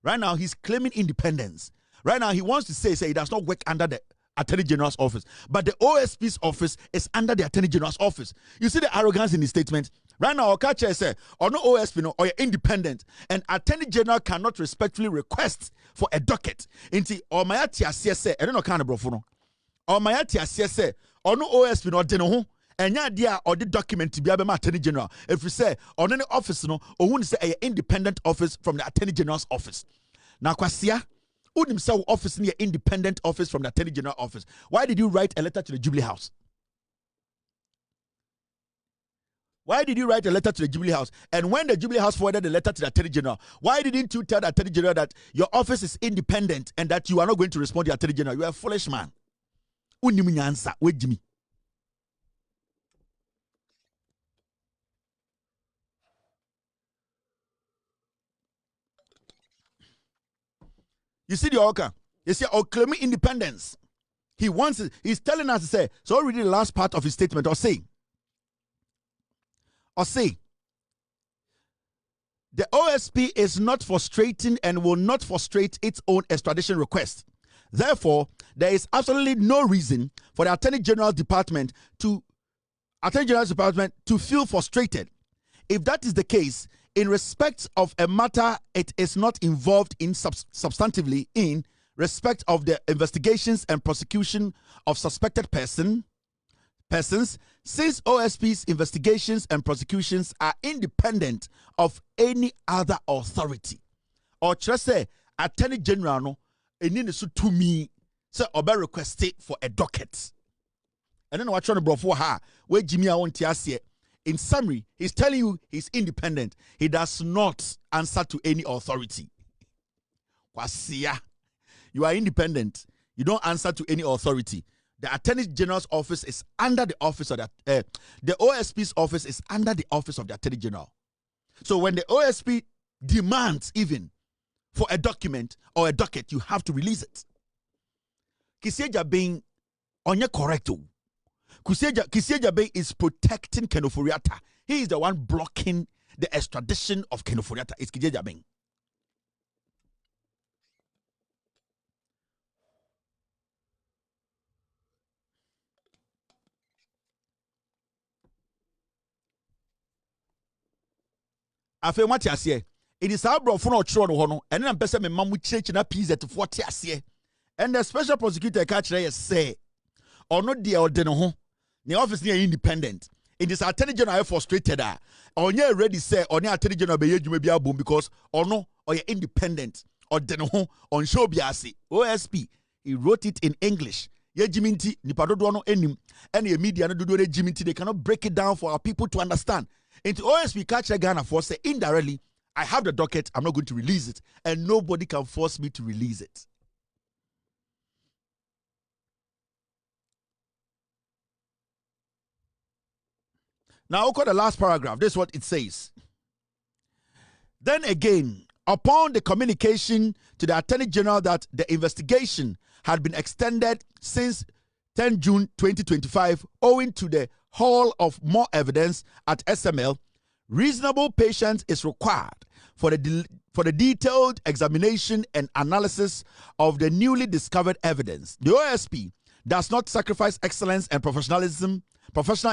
Right now he's claiming independence. Right now he wants to say he does not work under the Attorney General's office, but the OSP's office is under the Attorney General's office. You see the arrogance in his statement? Right now, Okache say, or no OSP, no, or you're independent, and Attorney General cannot respectfully request for a docket. Inti, or my CSA, I don't know kind of brofono. Or my CSA, or no OSP, no, deno, Enya dia or the document to be able Attorney General. If we say on any office, no, or who say a independent office from the Attorney General's office. Now, Kwasia, who himself office near independent office from the Attorney General office. Why did you write a letter to the Jubilee House? Why did you write a letter to the Jubilee House? And when the Jubilee House forwarded the letter to the Attorney General, why didn't you tell the Attorney General that your office is independent and that you are not going to respond to the Attorney General? You are a foolish man. Unnimunyansa, wait, Jimmy. You see the Oka? You see, claiming independence. He wants it. He's telling us to say, so read the last part of his statement, or say, the OSP is not frustrating and will not frustrate its own extradition request. Therefore, there is absolutely no reason for the Attorney General's Department to feel frustrated. If that is the case, in respect of a matter it is not involved in substantively in respect of the investigations and prosecution of suspected persons, since OSP's investigations and prosecutions are independent of any other authority. Or just say, Attorney General no, to me, say, obe request for a docket. And then what trying to bro for her, where Jimmy I want to say. In summary, he's telling you he's independent. He does not answer to any authority. Kwasia, you are independent. You don't answer to any authority. The Attorney General's office is under the office of the OSP's office is under the office of the Attorney General. So when the OSP demands even for a document or a docket, you have to release it. Kisieja being onye correcto. Kisieja Bay is protecting OforiAtta. He is the one blocking the extradition of OforiAtta. It's Kisieja Bay. Afe what you say? It is our bro for no chro no hono. And then person me mamu church na PZ to 40 ase. And the special prosecutor catch say, or not the ordeno ho. The office near independent. It is Attorney General frustrated. Or you ready say or near Attorney General be you may be a boom because or no or you're independent or den ho on show biasi. OSP. He wrote it in English. Ye jiminti ni padodo no enim and the media no do jiminti they cannot break it down for our people to understand. Into OSP catch Ghana for say indirectly I have the docket, I'm not going to release it and nobody can force me to release it. Now, look at the last paragraph. This is what it says. Then again, upon the communication to the Attorney General that the investigation had been extended since 10 June 2025, owing to the haul of more evidence at SML, reasonable patience is required for the detailed examination and analysis of the newly discovered evidence. The OSP does not sacrifice excellence and professional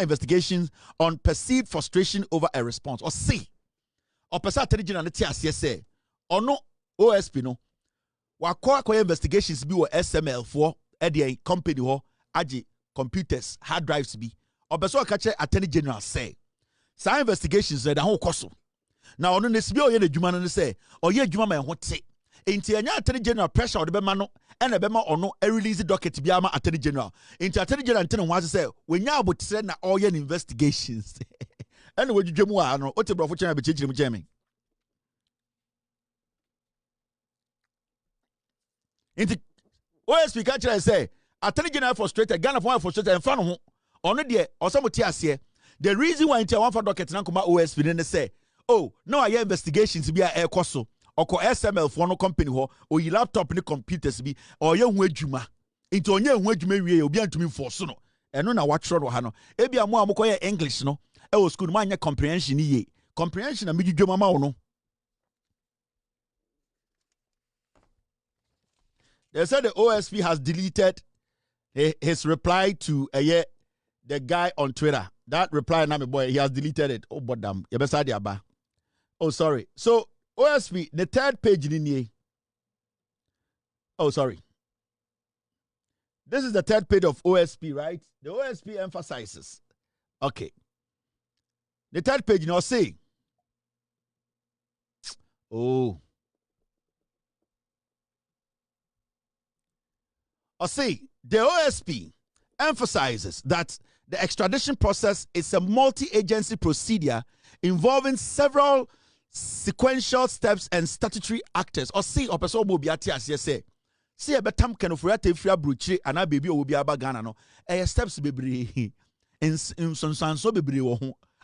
investigations on perceived frustration over a response. Or C. Or person Attorney General say, or no OSP no. Wakwa investigations be or SML for a company or aji computers, hard drives be. Or person catch Attorney General say. Some investigations the whole cost. Now on this be or the Juman say, or ye Juma what say. Inti anya Attorney General pressure or the bema and a bema or no a release docket to be ama Attorney General. Into Attorney General and was to say when you about to send na all your investigations. And what you jamu no what bro for chama be chichi mjemi. Into OSP catcher say Attorney General frustrated, Ghana for frustrated and fan on the or some ase. The reason why into one for docket na kuma OSP then say, oh, no I investigations be a air coso. Or SML for no company or your laptop ni computers be or your wedjuma into on your wedjuma we obi antumi for so no eno na watchro no ha no e bia mo amokoye English no e wo school ma nya comprehension ye comprehension na midwuma ma wo no. They said the OSP has deleted his reply to the guy on Twitter. That reply na me boy he has deleted it. Oh bodam ye besa dia ba. Oh sorry. So OSP, the third page in here. Oh, sorry. This is the third page of OSP, right? The OSP emphasizes Okay. The third page, say. Oh. See, the OSP emphasizes that the extradition process is a multi-agency procedure involving several sequential steps and statutory actors. Or see, person will be at say, see a betam can of rate free bruchi and a baby will be a bagana no. Steps be in some so be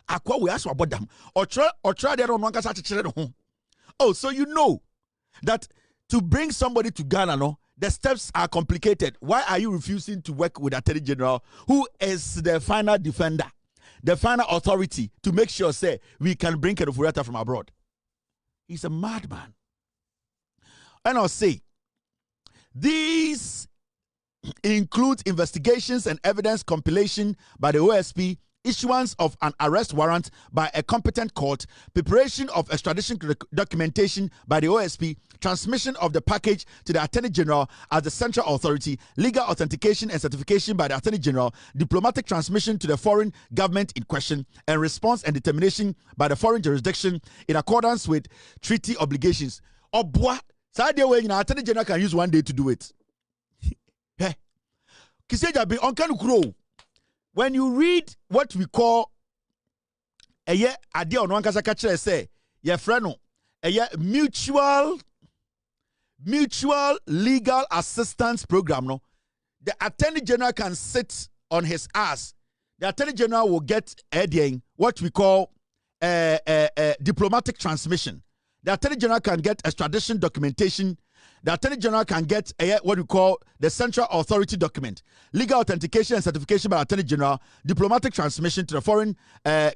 aqua we ask about them or try there on one home. Oh, so you know that to bring somebody to Ghana, no, the steps are complicated. Why are you refusing to work with Attorney General, who is the final defender, the final authority to make sure, say, we can bring OforiAtta from abroad? He's a madman. And I'll say, these include investigations and evidence compilation by the OSP, issuance of an arrest warrant by a competent court, preparation of extradition documentation by the OSP, transmission of the package to the Attorney General as the central authority, legal authentication and certification by the Attorney General, diplomatic transmission to the foreign government in question, and response and determination by the foreign jurisdiction in accordance with treaty obligations. Oh boy, so Attorney General can use 1 day to do it. When you read what we call a year idea on one kasakache say your friend a mutual legal assistance program, no, the Attorney General can sit on his ass. The Attorney General will get what we call diplomatic transmission. The Attorney General can get extradition documentation. The Attorney General can get what we call the central authority document, legal authentication and certification by Attorney General, diplomatic transmission to the foreign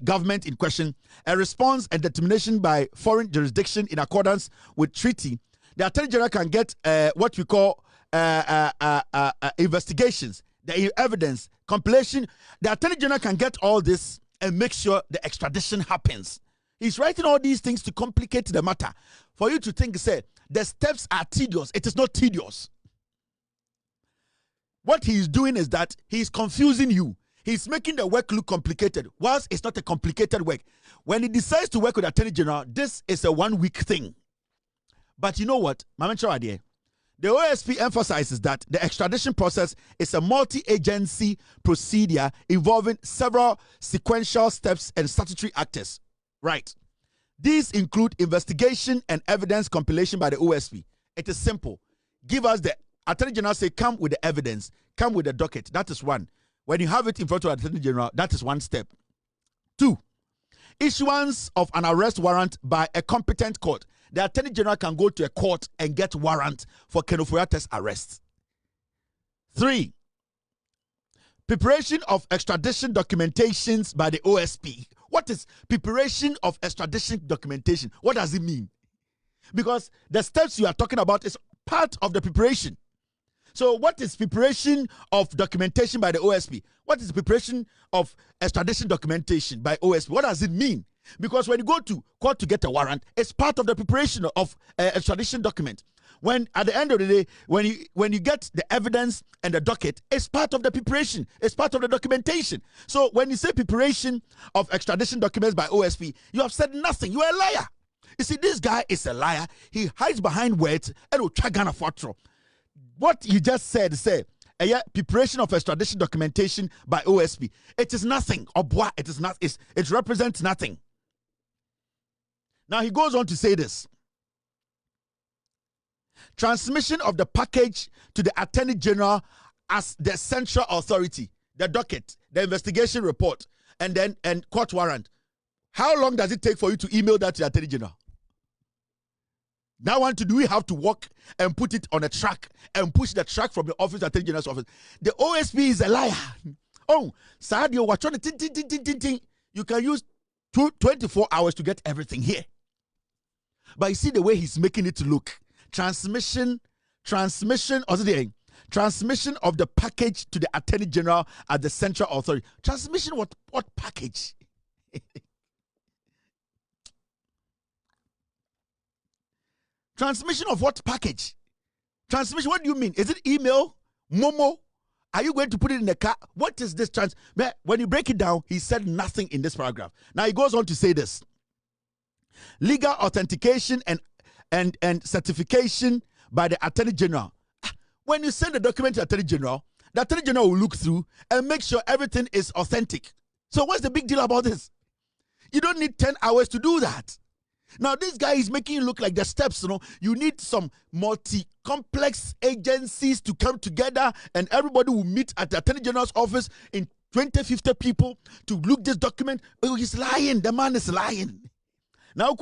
government in question, a response and determination by foreign jurisdiction in accordance with treaty. The Attorney General can get what we call investigations, the evidence, compilation. The Attorney General can get all this and make sure the extradition happens. He's writing all these things to complicate the matter. For you to think, say, the steps are tedious. It is not tedious. What he's doing is that he's confusing you. He's making the work look complicated, whilst it's not a complicated work. When he decides to work with Attorney General, this is a 1 week thing. But you know what? The OSP emphasizes that the extradition process is a multi-agency procedure involving several sequential steps and statutory actors. Right. These include investigation and evidence compilation by the OSP. It is simple. Give us the Attorney General say, come with the evidence, come with the docket. That is one. When you have it in front of the Attorney General, that is one step. 2, issuance of an arrest warrant by a competent court. The Attorney General can go to a court and get warrant for OforiAtta's arrest. 3, preparation of extradition documentations by the OSP. What is preparation of extradition documentation? What does it mean? Because the steps you are talking about is part of the preparation. So what is preparation of documentation by the OSP? What is preparation of extradition documentation by OSP? What does it mean? Because when you go to court to get a warrant, it's part of the preparation of extradition document. When at the end of the day, when you get the evidence and the docket, it's part of the preparation. It's part of the documentation. So when you say preparation of extradition documents by OSP, you have said nothing. You are a liar. You see, this guy is a liar. He hides behind words and will try Ghana for trouble. What you just said, preparation of extradition documentation by OSP. It is nothing. It is not. It represents nothing. Now he goes on to say this. Transmission of the package to the Attorney General as the central authority, the docket, the investigation report, and court warrant. How long does it take for you to email that to the Attorney General? Now, do we have to walk and put it on a track and push the track from the office to the Attorney General's office? The OSP is a liar. Oh, Sadio, watch on it. You can use 24 hours to get everything here. But you see the way he's making it look. Transmission of the package to the Attorney General at the central authority. Transmission, what package? Transmission of what package? Transmission, what do you mean? Is it email, Momo, Are you going to put it in the car? What is this trans? When you break it down, he said nothing in this paragraph. Now he goes on to say this: legal authentication and certification by the Attorney General. When you send the document to the Attorney General will look through and make sure everything is authentic. So what's the big deal about this? You don't need 10 hours to do that. Now, this guy is making it look like the steps, you need some multi-complex agencies to come together and everybody will meet at the Attorney General's office in 20, 50 people to look this document. Oh, he's lying. The man is lying. Now,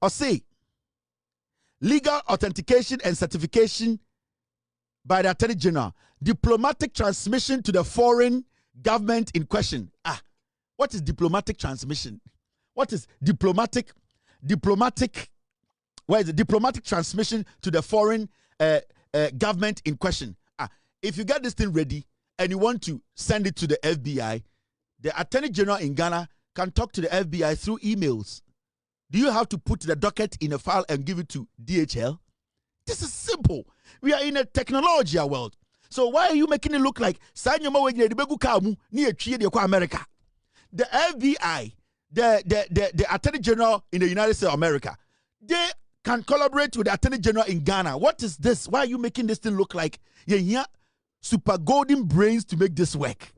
I'll say, legal authentication and certification by the Attorney General, diplomatic transmission to the foreign government in question. What is diplomatic transmission? What is diplomatic? Where is it? Diplomatic transmission to the foreign government in question. If you get this thing ready and you want to send it to the FBI, the Attorney General in Ghana can talk to the FBI through emails. Do you have to put the docket in a file and give it to DHL? This is simple. We are in a technology world. So why are you making it look like America? The FBI, the Attorney General in the United States of America, they can collaborate with the Attorney General in Ghana. What is this? Why are you making this thing look like super golden brains to make this work?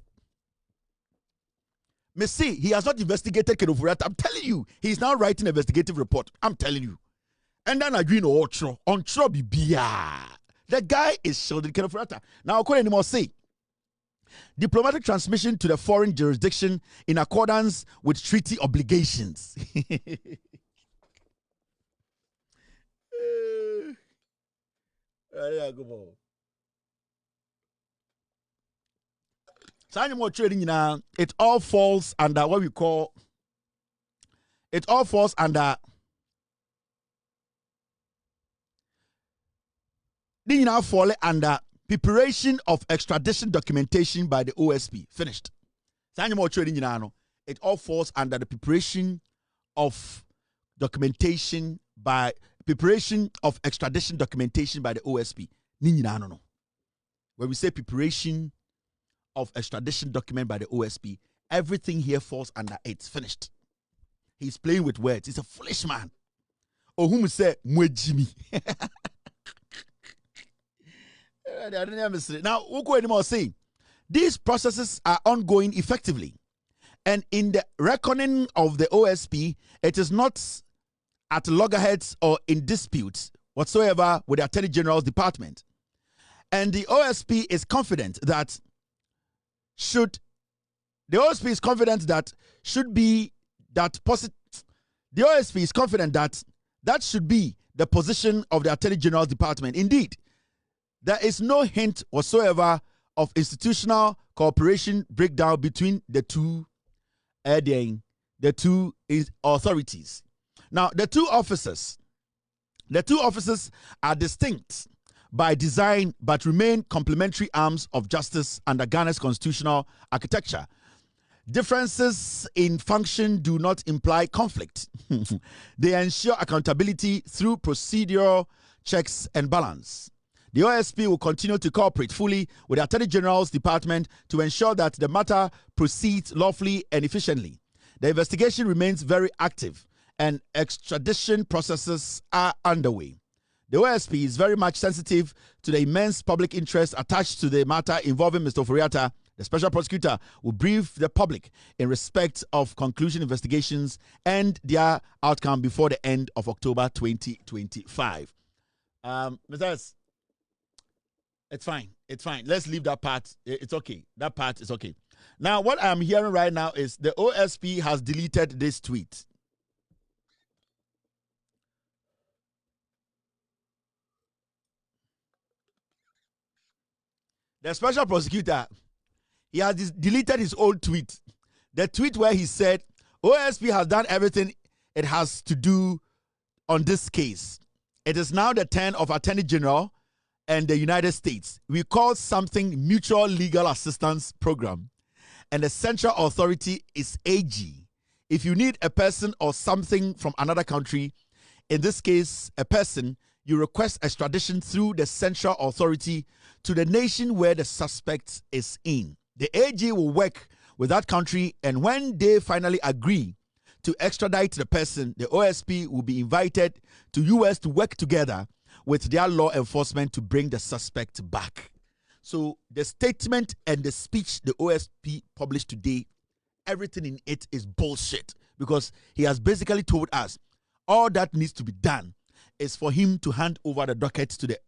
Messi, he has not investigated OforiAtta. I'm telling you, he's now writing an investigative report. I'm telling you. And then agreeing on Bibia. The guy is shielding OforiAtta. Now, I'll call anymore say. Diplomatic transmission to the foreign jurisdiction in accordance with treaty obligations. It all falls under what we call, it all falls under preparation of extradition documentation by the OSP. Finished. It all falls under the preparation of extradition documentation by the OSP. When we say preparation of extradition document by the OSP, everything here falls under it. Finished. He's playing with words. He's a foolish man. Or whom say Jimmy. Now, saying these processes are ongoing effectively, and in the reckoning of the OSP, it is not at loggerheads or in disputes whatsoever with the Attorney General's department. And the OSP is confident that the OSP is confident that should be the position of the Attorney General's department. Indeed, there is no hint whatsoever of institutional cooperation breakdown between the two authorities. Now, the two offices are distinct by design but remain complementary arms of justice under Ghana's constitutional architecture. Differences in function do not imply conflict. They ensure accountability through procedural checks and balance. The OSP will continue to cooperate fully with the Attorney General's department to ensure that the matter proceeds lawfully and efficiently. The investigation remains very active and extradition processes are underway. The OSP is very much sensitive to the immense public interest attached to the matter involving Mr. OforiAtta. The Special Prosecutor will brief the public in respect of conclusion investigations and their outcome before the end of October 2025. Mr. It's fine. It's fine. Let's leave that part. It's okay. That part is okay. Now, what I'm hearing right now is the OSP has deleted this tweet. The Special Prosecutor, he has deleted his old tweet. The tweet where he said, OSP has done everything it has to do on this case. It is now the turn of Attorney General and the United States. We call something Mutual Legal Assistance Program. And the central authority is AG. If you need a person or something from another country, in this case, a person, you request extradition through the central authority to the nation where the suspect is in. The AG will work with that country, and when they finally agree to extradite the person, the OSP will be invited to US to work together with their law enforcement to bring the suspect back. So the statement and the speech the OSP published today, everything in it is bullshit, because he has basically told us all that needs to be done is for him to hand over the docket to the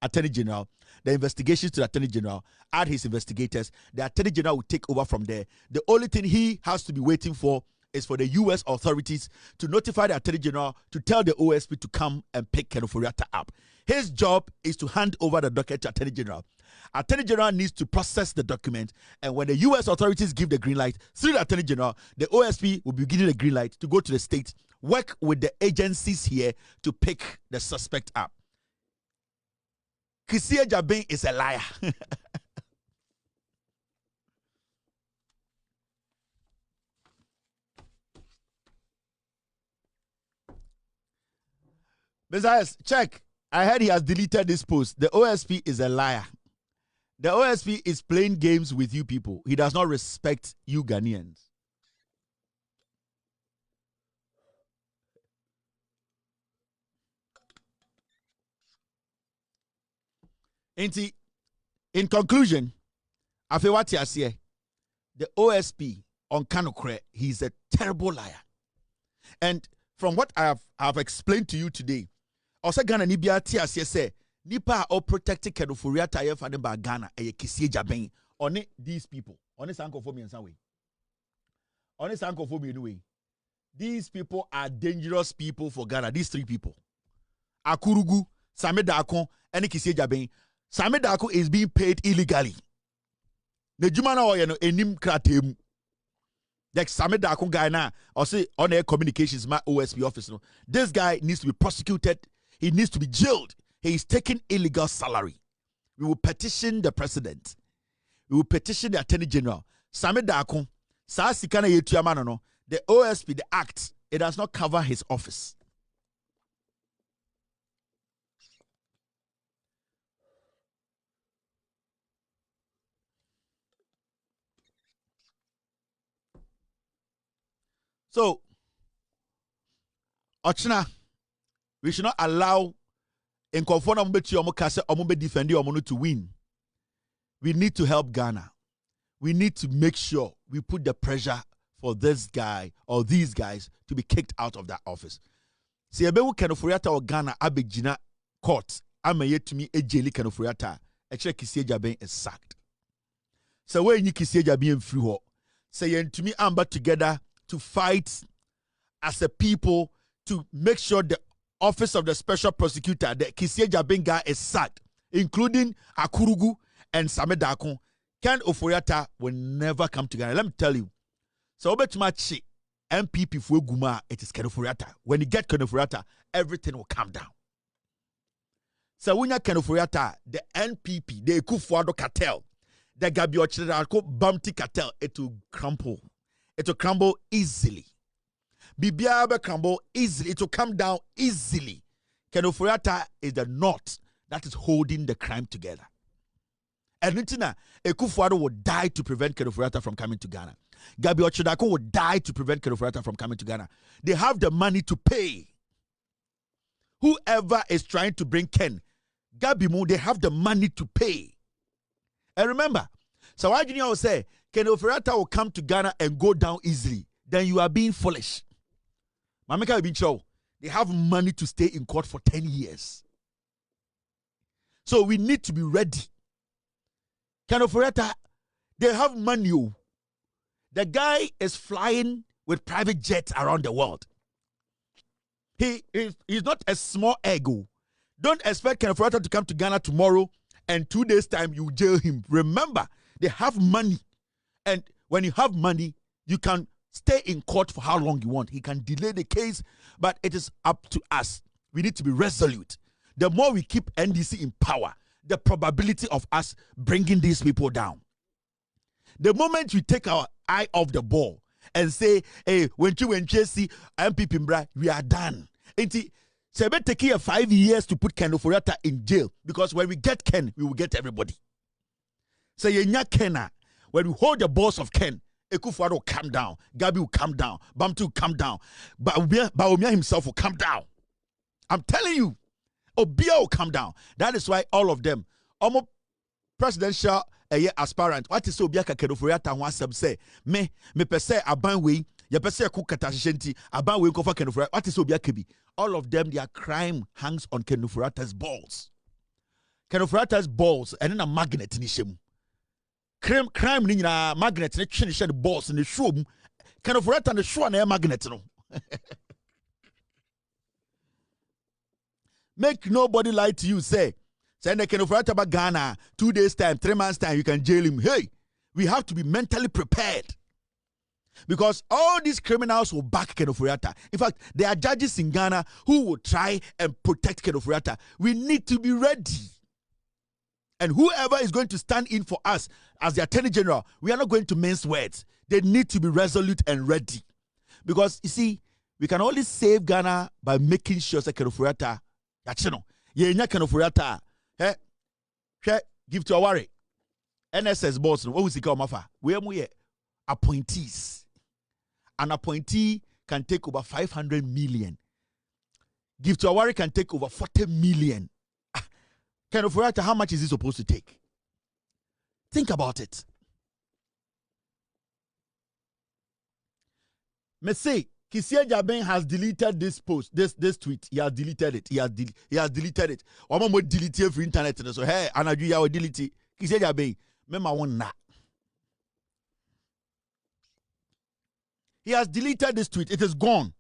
Attorney General, the investigations to the Attorney General, add his investigators. The Attorney General will take over from there. The only thing he has to be waiting for is for the U.S. authorities to notify the Attorney General to tell the OSP to come and pick OforiAtta up. His job is to hand over the docket to Attorney General. Attorney General needs to process the document, and when the U.S. authorities give the green light through the Attorney General, the OSP will be given the green light to go to the state, work with the agencies here to pick the suspect up. Kyeremanten is a liar. Besides, check. I heard he has deleted this post. The OSP is a liar. The OSP is playing games with you people. He does not respect you Ghanaians. In conclusion, Afewati Asie, the OSP on Kanokre, he's a terrible liar. And from what I have explained to you today, also Ghana Nibia Tiasie say, Nipa or protected OforiAtta ye fane ba Ghana e Kyeremanten on these people. On this uncle for me in some way. On this uncle for me anyway. These people are dangerous people for Ghana. These three people. Akurugu, Same Dako, and Kyeremanten. Same Dako is being paid illegally. Nejumana o no enim kratem. Like Same Dako guy na or say on air communications my OSP office. No. This guy needs to be prosecuted. He needs to be jailed. He is taking illegal salary. We will petition the president. We will petition the Attorney General. Same Dako, sa sikana yetu amano no. The OSP, the act, it does not cover his office. So, Ochina, we should not allow in conform to win. We need to help Ghana. We need to make sure we put the pressure for this guy or these guys to be kicked out of that office. See, Ebewu OforiAtta or Ghana abegina court. Ama yet to me a jelly OforiAtta. A check Kyeremanten is sacked. So when you Kyeremanten free ho, say to me amber together to fight as a people to make sure the office of the special prosecutor, the Kyeremanten guy, is sacked, including Akurugu and Same Dako. OforiAtta will never come together. Let me tell you. So bet much MPP for Guma, it is OforiAtta. When you get OforiAtta, everything will calm down. So when you OforiAtta, the NPP, the Ekufuado cartel, the Gabi Ochirako Bounty cartel, it will crumble. It will crumble easily. Bibiabe crumble easily. It will come down easily. OforiAtta is the knot that is holding the crime together. And Nitina, Ekufuado will die to prevent OforiAtta from coming to Ghana. Gabi Ochidako will die to prevent OforiAtta from coming to Ghana. They have the money to pay. Whoever is trying to bring Ken, Gabi Mo, they have the money to pay. And remember, so why do you say OforiAtta will come to Ghana and go down easily? Then you are being foolish. Mamika will be show. They have money to stay in court for 10 years. So we need to be ready. OforiAtta, they have money. The guy is flying with private jets around the world. He's not a small ego. Don't expect OforiAtta to come to Ghana tomorrow and 2 days' time you jail him. Remember, they have money. And when you have money, you can stay in court for how long you want. He can delay the case, but it is up to us. We need to be resolute. The more we keep NDC in power, the probability of us bringing these people down. The moment we take our eye off the ball and say, hey, when you see MPP Mbra, we are done. So it take here 5 years to put Ken OforiAtta in jail, because when we get Ken, we will get everybody. So yenya Ken, when we hold the balls of Ken, Ekufuado will calm down, Gabi will calm down, Bamtu will calm down, Baumia himself will calm down. I'm telling you, Obia will calm down. That is why all of them, almost presidential aspirant, what is Obia Ken OforiAtta who asem say, me pese abanwe, ye pese kukata shenti, abanwe kofa Ken OforiAtta, what is Obia Kebi? All of them, their crime hangs on Ken OforiAtta's balls. Ken OforiAtta's balls, and then a magnet in him. Crime ni na magnet ne twene the balls in the show. Ken OforiAtta the show na magnet no. Make nobody lie to you. Say Ken OforiAtta ba Ghana 2 days time, 3 months time, you can jail him. Hey, we have to be mentally prepared, because all these criminals will back Ken OforiAtta. In fact, there are judges in Ghana who will try and protect Ken OforiAtta. We need to be ready. And whoever is going to stand in for us as the Attorney General, we are not going to mince words. They need to be resolute and ready. Because, you see, we can only save Ghana by making sure that Ken OforiAtta, Ken OforiAtta, give to our worry. NSS boss, what was he called? We are appointees. An appointee can take over 500 million. Give to our worry can take over 40 million. Ken OforiAtta, how much is he supposed to take? Think about it. Me say, Kisia Jaben has deleted this post, this tweet. He has deleted it. He has deleted it. Omo mo delete it for internet. So hey, Anaju ya will delete it. Kisia Jaben, mema won na. He has deleted this tweet. It is gone.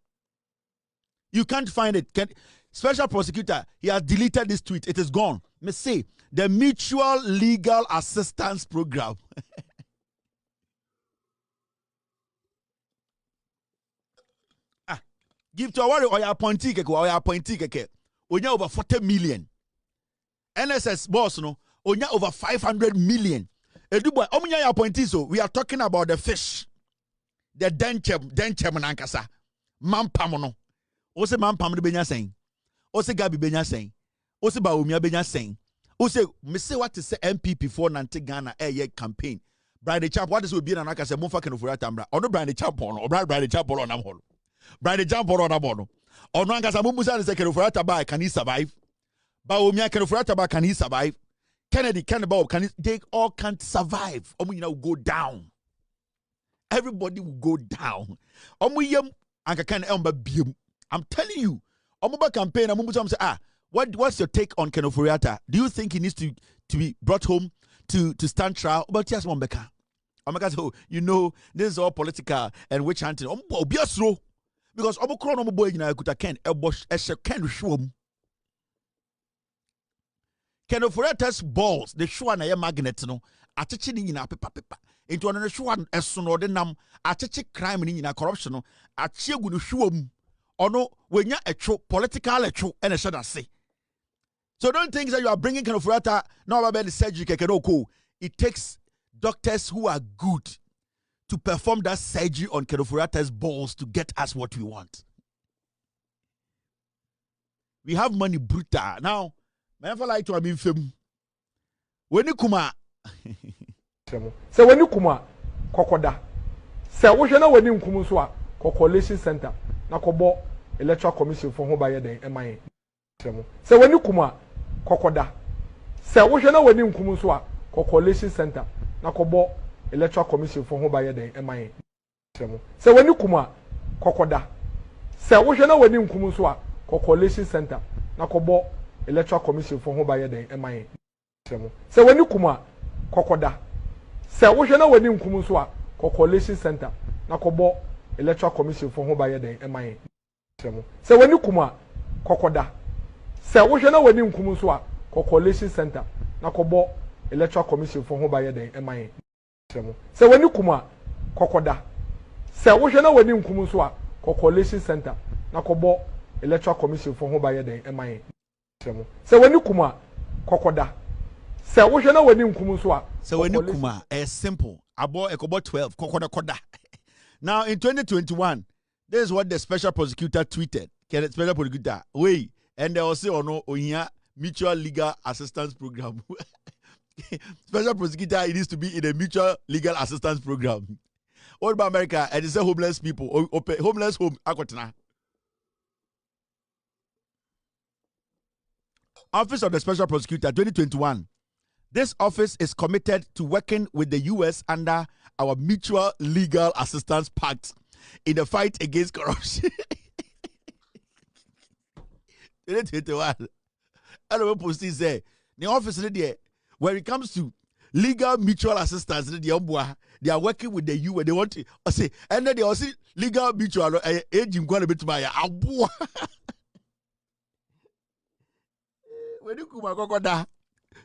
You can't find it. Special Prosecutor, he has deleted this tweet. It is gone. Me say, the Mutual Legal Assistance Program. Give to our or your appointee keke. Onya over 40 million. NSS boss no. Onya over 500 million. Eduboy, omunya your appointee so. We are talking about the fish. The denchem nankasa. Mampam no. Ose mampam de benya saying. Ose Gabi benya saying. Ose Baumia benya saying. Ose me say what to say MPP for Nante Ghana campaign. Brian the Champ, what is will be an akase Monfa Ken OforiAtta mbra. Ono Brian the Champ on, or Brian the Champ on amholo. Brian the Champ on abono. Ono ankasa mumbusa ne say Ken OforiAtta ba can he survive? Baumia Ken OforiAtta ba can he survive? Kennedy Bob can he, they all can't survive. Omu will go down. Everybody will go down. Omu yem anka Ken Elmba biem. I'm telling you. Omuba campaign amumbusa say what's your take on Ken OforiAtta? Do you think he needs to be brought home to stand trial? But yes, Mombeka. Omega, so you know this is all political and witch hunting. Because Omokron Omoboy na kuta Ken Elbosh Eshe Ken Shwom. Ken OforiAtta's balls, the shwa na ye magnet no, achechi ni nyina pepa. Into an shwa esono de nam, achechi crime ni nyina corruption no, achie gu no shwom. Ono wenya echo political echo and a say. So don't think that you are bringing Ken OforiAtta now about the surgery kekenoko. It takes doctors who are good to perform that surgery on Ken OforiAtta's balls to get us what we want. We have money brutal. Now, I never like to have been film. When you come so when you come kokoda. So what you know when you come so Coalition Center na kobo electoral commission for home by den MIA. So when you come kokoda. So what you know when you come so Coalition Center na kobo electoral commission for home by den MIA. So when you come kokoda. So what you know when you come so Coalition Center na kobo electoral commission for home by den MIA. So when you come kokoda. So what you know when you come so Coalition Center na kobo electoral commission for home by den MIA. So when you come kokoda. So what you know when you come so Coalition Center na kobo electoral commission for home by den MIA. So when you come kokoda. So what you know when you come so Coalition Center na kobo electoral commission for home by den MIA. So when you come kokoda. So what you know when you come so when you come simple. Abo ekobo 12 kokoda. Now in 2021, this is what the special prosecutor tweeted. Special prosecutor, wait, and they also no ohia mutual legal assistance program. Special prosecutor, it needs to be in a mutual legal assistance program. What about America? And it's a homeless people, homeless home. Office of the Special Prosecutor, 2021. This office is committed to working with the U.S. under our Mutual Legal Assistance Pact in the fight against corruption. 2021. I don't know say the office there, when it comes to legal mutual assistance, they are working with the U.S. They want to say, and then they also legal mutual agent going to be to my abua. When you come back,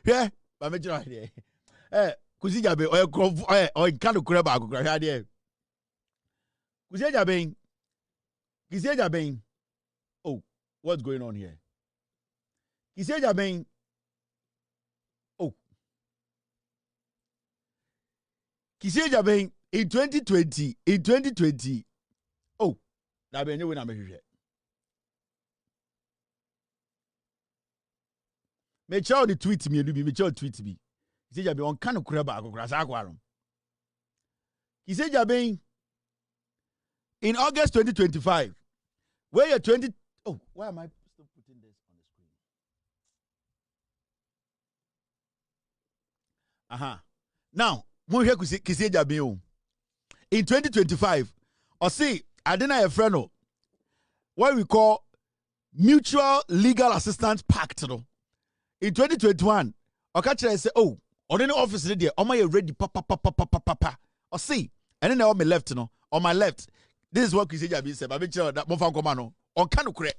yeah. But me try there. Kusi jabe or kind of kureba go kra there. Kusi jabe. Oh, what's going on here? Kusi jabe. Oh. Kusi jabe in 2020. Oh, that be new na me hwehwe. Me child the tweet me me child tweet me. He said, "On kind of kuraba go He said, in August 2025, where you're 20. Oh, why am I still putting this on the screen? Now, in 2025, or see, I didn't have a friend. What we call Mutual Legal Assistance Pact. In 2021, Okachira say, oh, on any office there, on my ready, papa. Or see, and then on my left, on my left, this is what Kisi Jabi said. I make sure that Mofan Komano, on Kanu Kre.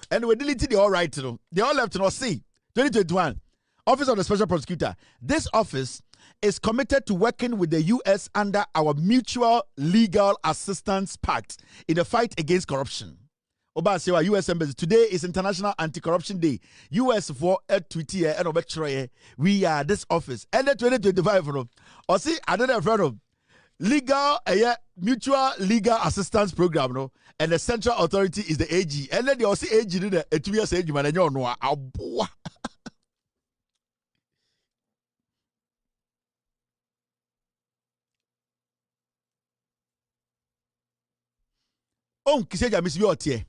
And we deleted the all right, they all left, see, 2021, Office of the Special Prosecutor. This office is committed to working with the U.S. under our Mutual Legal Assistance Pact in the fight against corruption. Obasewa US Embassy. Today is International Anti-Corruption Day. US for a tweet here and over we are this office. And the 2025 or see another friend of legal mutual legal assistance program no, and the central authority is the AG. And then they also AG in the 2 years AG man and you know aboa. Oh, kiseja miss you out here.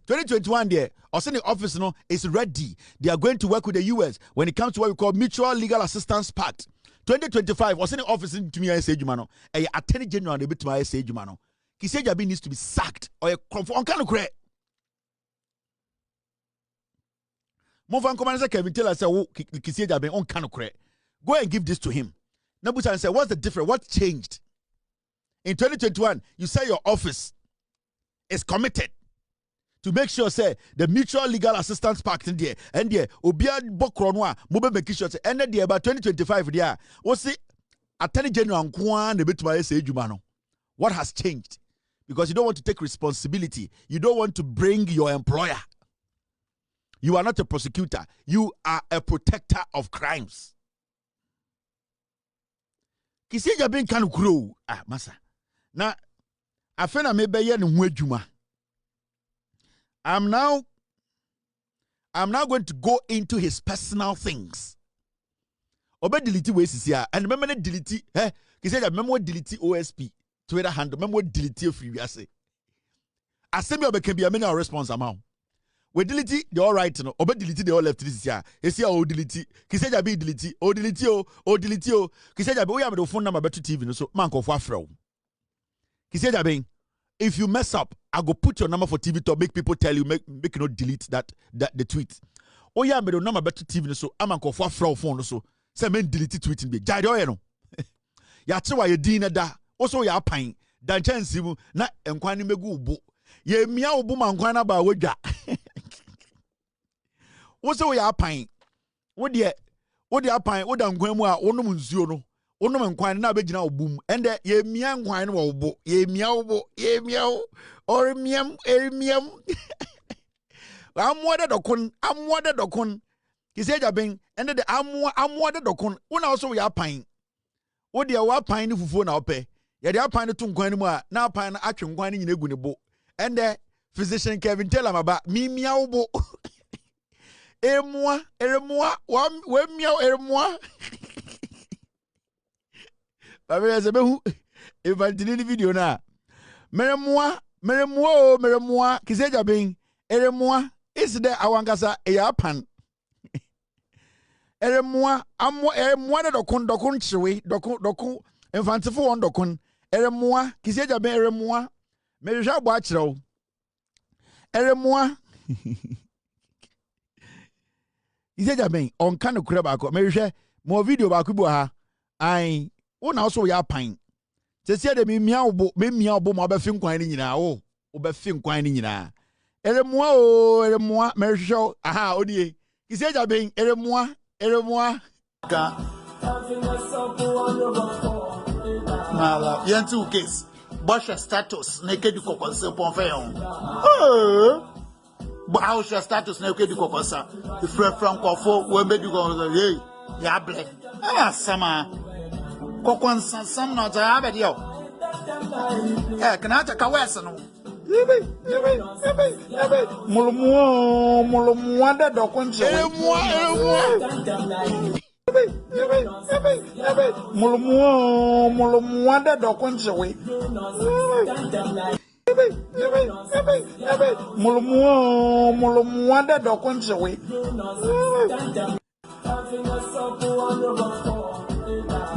2021 there, or the office is ready. They are going to work with the US when it comes to what we call Mutual Legal Assistance Pact. 2025, or the office to me I say Jumano, a Attorney General a bit to my say Jumano. Kisejabi needs to be sacked or a on kind of create. Movan Commander Kevin tell us Kisejabi on kind of create. Go and give this to him. Nabuta said, what's the difference? What changed? In 2021, you say your office is committed to make sure say the Mutual Legal Assistance Pact in there and there obia bokronwa mobe make sure say and there about 2025 there we see Attorney General nkwa na betuma say adwuma no. What has changed? Because you don't want to take responsibility. You don't want to bring your employer. You are not a prosecutor. You are a protector of crimes. Kiseja ben kan grow masa. Na afena mebe ye ne ho adwuma. I'm now going to go into his personal things. Obe delete we sisia and remember delete he said remember delete OSP Twitter handle remember delete free we say. Asemi obe can be a many response amount. We delete the all right no obe delete the all left this year. He say o delete. He said be delete. O delete. He said we have the phone number better TV no so man ko for afro. He said if you mess up, I go put your number for TV to make people tell you, make you not delete that the tweet. Oh yeah, me the number better TV so I'm go for phone so say men delete tweet be. Jade o no. Ya chewa ye din da. Also ya pan. Dan chance mu na enkwan ni megu ubo. Ye mia ubo ma nkwan na ba wodwa. Also ya pan. Wo de apan wo da nkwan mu a wonum nsuo no. Onum nkwan na begina obum ende ye mia nkwan no obo ye mia or miam amwade dokun kiseja ben ende de amwade dokun wona also ya pan wo de wa pan ni fufuo na ope ye de apan to nkwan mu a na apan na atwe nkwan ni nyina gu ne bo ende physician Kevin tell am about mi mia obo eremua we miao eremua Babe se behu evantini video na meremua kiseja ben eremua is there awankasa eyapan eremua eremua de dokun chiwe dokun infantifo on dokun eremua kiseja ben eremua merehwa bo akireo eremua kiseja ben on kan kura ba ko merehwe mo video ba ku bu ha ai wona also ya pan sese de memia obo mo ba fi nkwan ni nyina wo ba fi nkwan ni nyina eremua merehwe aha odie kiseja ben eremua ka mala yentu case Bosha status naked kokonse ponfeyon Bosha status naked kokonsa ifre frankofo we medi go hey ya ble sama kokonsa sam no ta abedi yo kana ta ka wese no yebe mulumu da dokonche eremua mulumu da dokonche we mulumu da dokonche we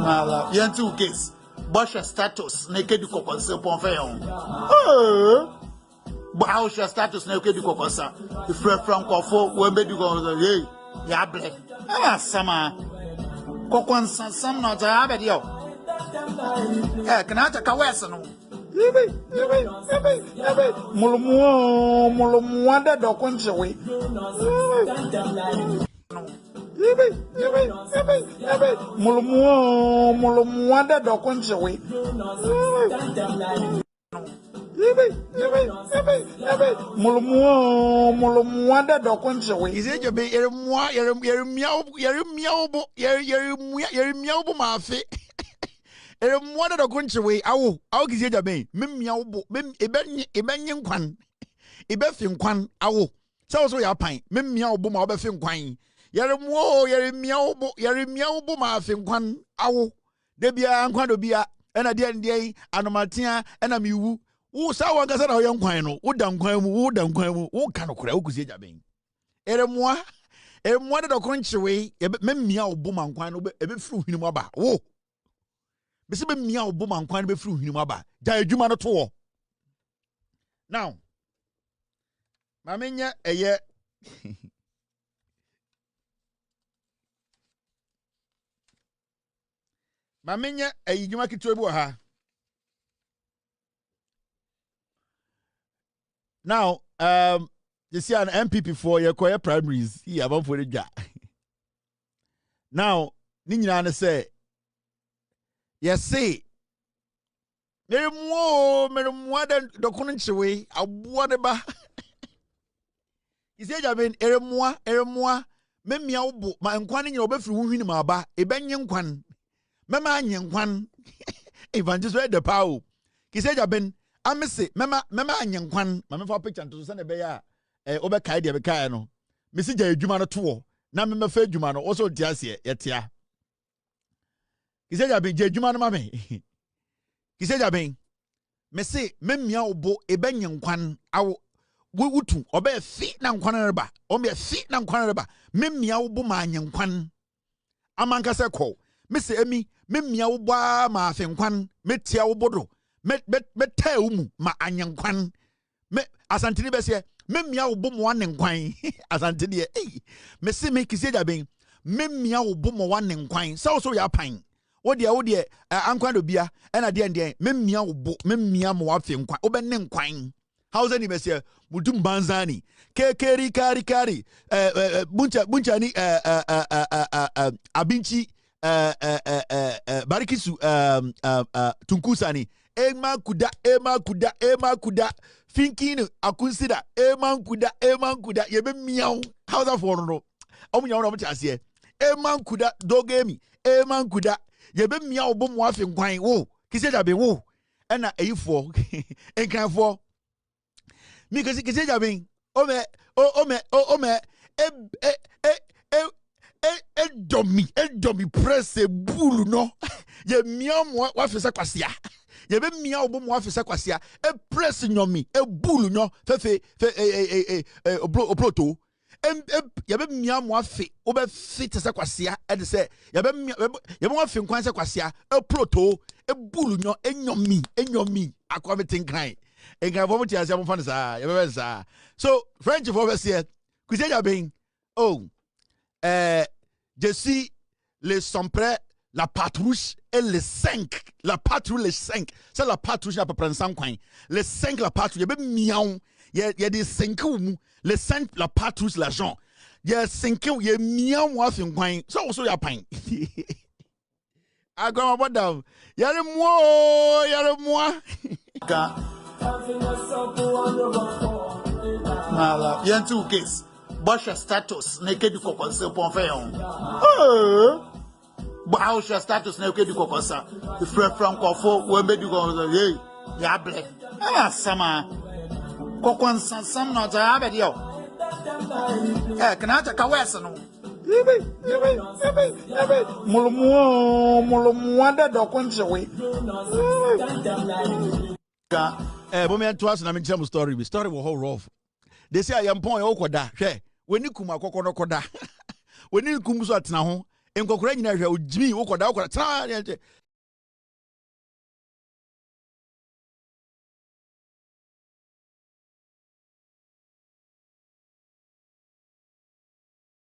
mala yentu case Bosha status naked kokonse ponfeyon Bosha status naked kokonsa ifre frankofo we medi go hey ya ble sama kokonsa sam no ta abedi yo kana ta ka wese no mulumu da dokonche we mulumu da dokonche we mulumu da dokonche we kiseja ben eremua yeremia bo maafe eremua da dokunche we awo kiseja ben memia obo ebenye nkwan ebefi nkwan awo so ya pan memia obo ma obefi nkwan yeremia obo maafe nkwan awo de bia nkwan do bia ena de anomatia ena miwu wo sa wankasa na hoye nkwan no wo da nkwan mu wo ka no kora wo kuseja ben eremua da dokunche we memia obo ma nkwan no ebefiri hwini mu aba wo bese be mia obo man kwan be firi hwini mu aba ja adwuma no to wo now mamenye eye mamenye adwuma kitwa bi wo ha now you see an MPP for your choir primaries here abon for the ja now ni nyina ne say yes say meremua da dokun nchewe aboa de ba ise ja ben eremua memia obo ma nkwan nyina obefiri hwini ma ba ebenye nkwan mema anye nkwan evangelist de pao kise ja ben amese mema anye nkwan ma mefa picture nto so na be ya obekai de be kai no mesi ja adwuma no to na mefa adwuma no also tiase yetia kiseja ben adwuma no mame kiseja ben mese memia obo ebenye nkwan awo wutu obe fi na nkwan reba ombe fi na nkwan reba memia obo ma anye nkwan amanka se ko mese emi memia obo ma afi nkwan metia obodo metaa umu ma anye nkwan me asantini bese memia obo mo wane nkwan asantini mese me kiseja ben memia obo mo wane nkwan so ya pan wodi ankwan do bia ena de memia obo memia mo afi nkwan obenne nkwan hausa ni bese mudum banzani kekeri kari buncha ni abinchi barikisu tunkusani ema kuda finkini akunsida ema kuda yebe miau hausa for no omunya no mutiase ema kuda dogemi ema kuda yebe miau bo mo afi nkwan wo kiseja be wo ena eyifo enkanfo mi kisi jaben ome Edomi press a bull no. Ye miam wa fisa kwasia. Ye be mia obo mo afisa kwasia. E press nyomi, e bull no. Fe obloto. Ye be mia mo afi, obe fit se kwasia. E de say ye be mo afi nkwan se kwasia. E proto, e bull no, enyomi. Akwa metin kan. E ga bomo ti asia mo fan sa. Ye be sa. So French for here. Kwise ya ben. Oh. Je suis le sompré, la patrouche et les 5. La patrouche, les 5. C'est la patrouche, il y a pas prendre 5 coins. Les 5, la patrouche, il y a miaou. Il y a des 5 ou les 5, la patrouche, l'agent. Il y a 5 il y a miaou, moi, fin coin. Ça aussi, il y a pain. Ah, comment pas d'âme? Il y a le moi. Mala, bien tout case. Bosh status na ke di kokonse pon fe yon. Ba how status na ke di kokonsa. The Frankofo we be di go hey ya ble. Sama. Kokonsa sam na ja be di yo. Kana ta ka wese no. Yebe. Mulumu da do konchewe. Bomi to us na me tell story. Story was whole rough. They say I am pon yo koda. Hwe. When you come akoko no koda. When you come so atena ho, enkokora nyina hwe ojimi wo koda tra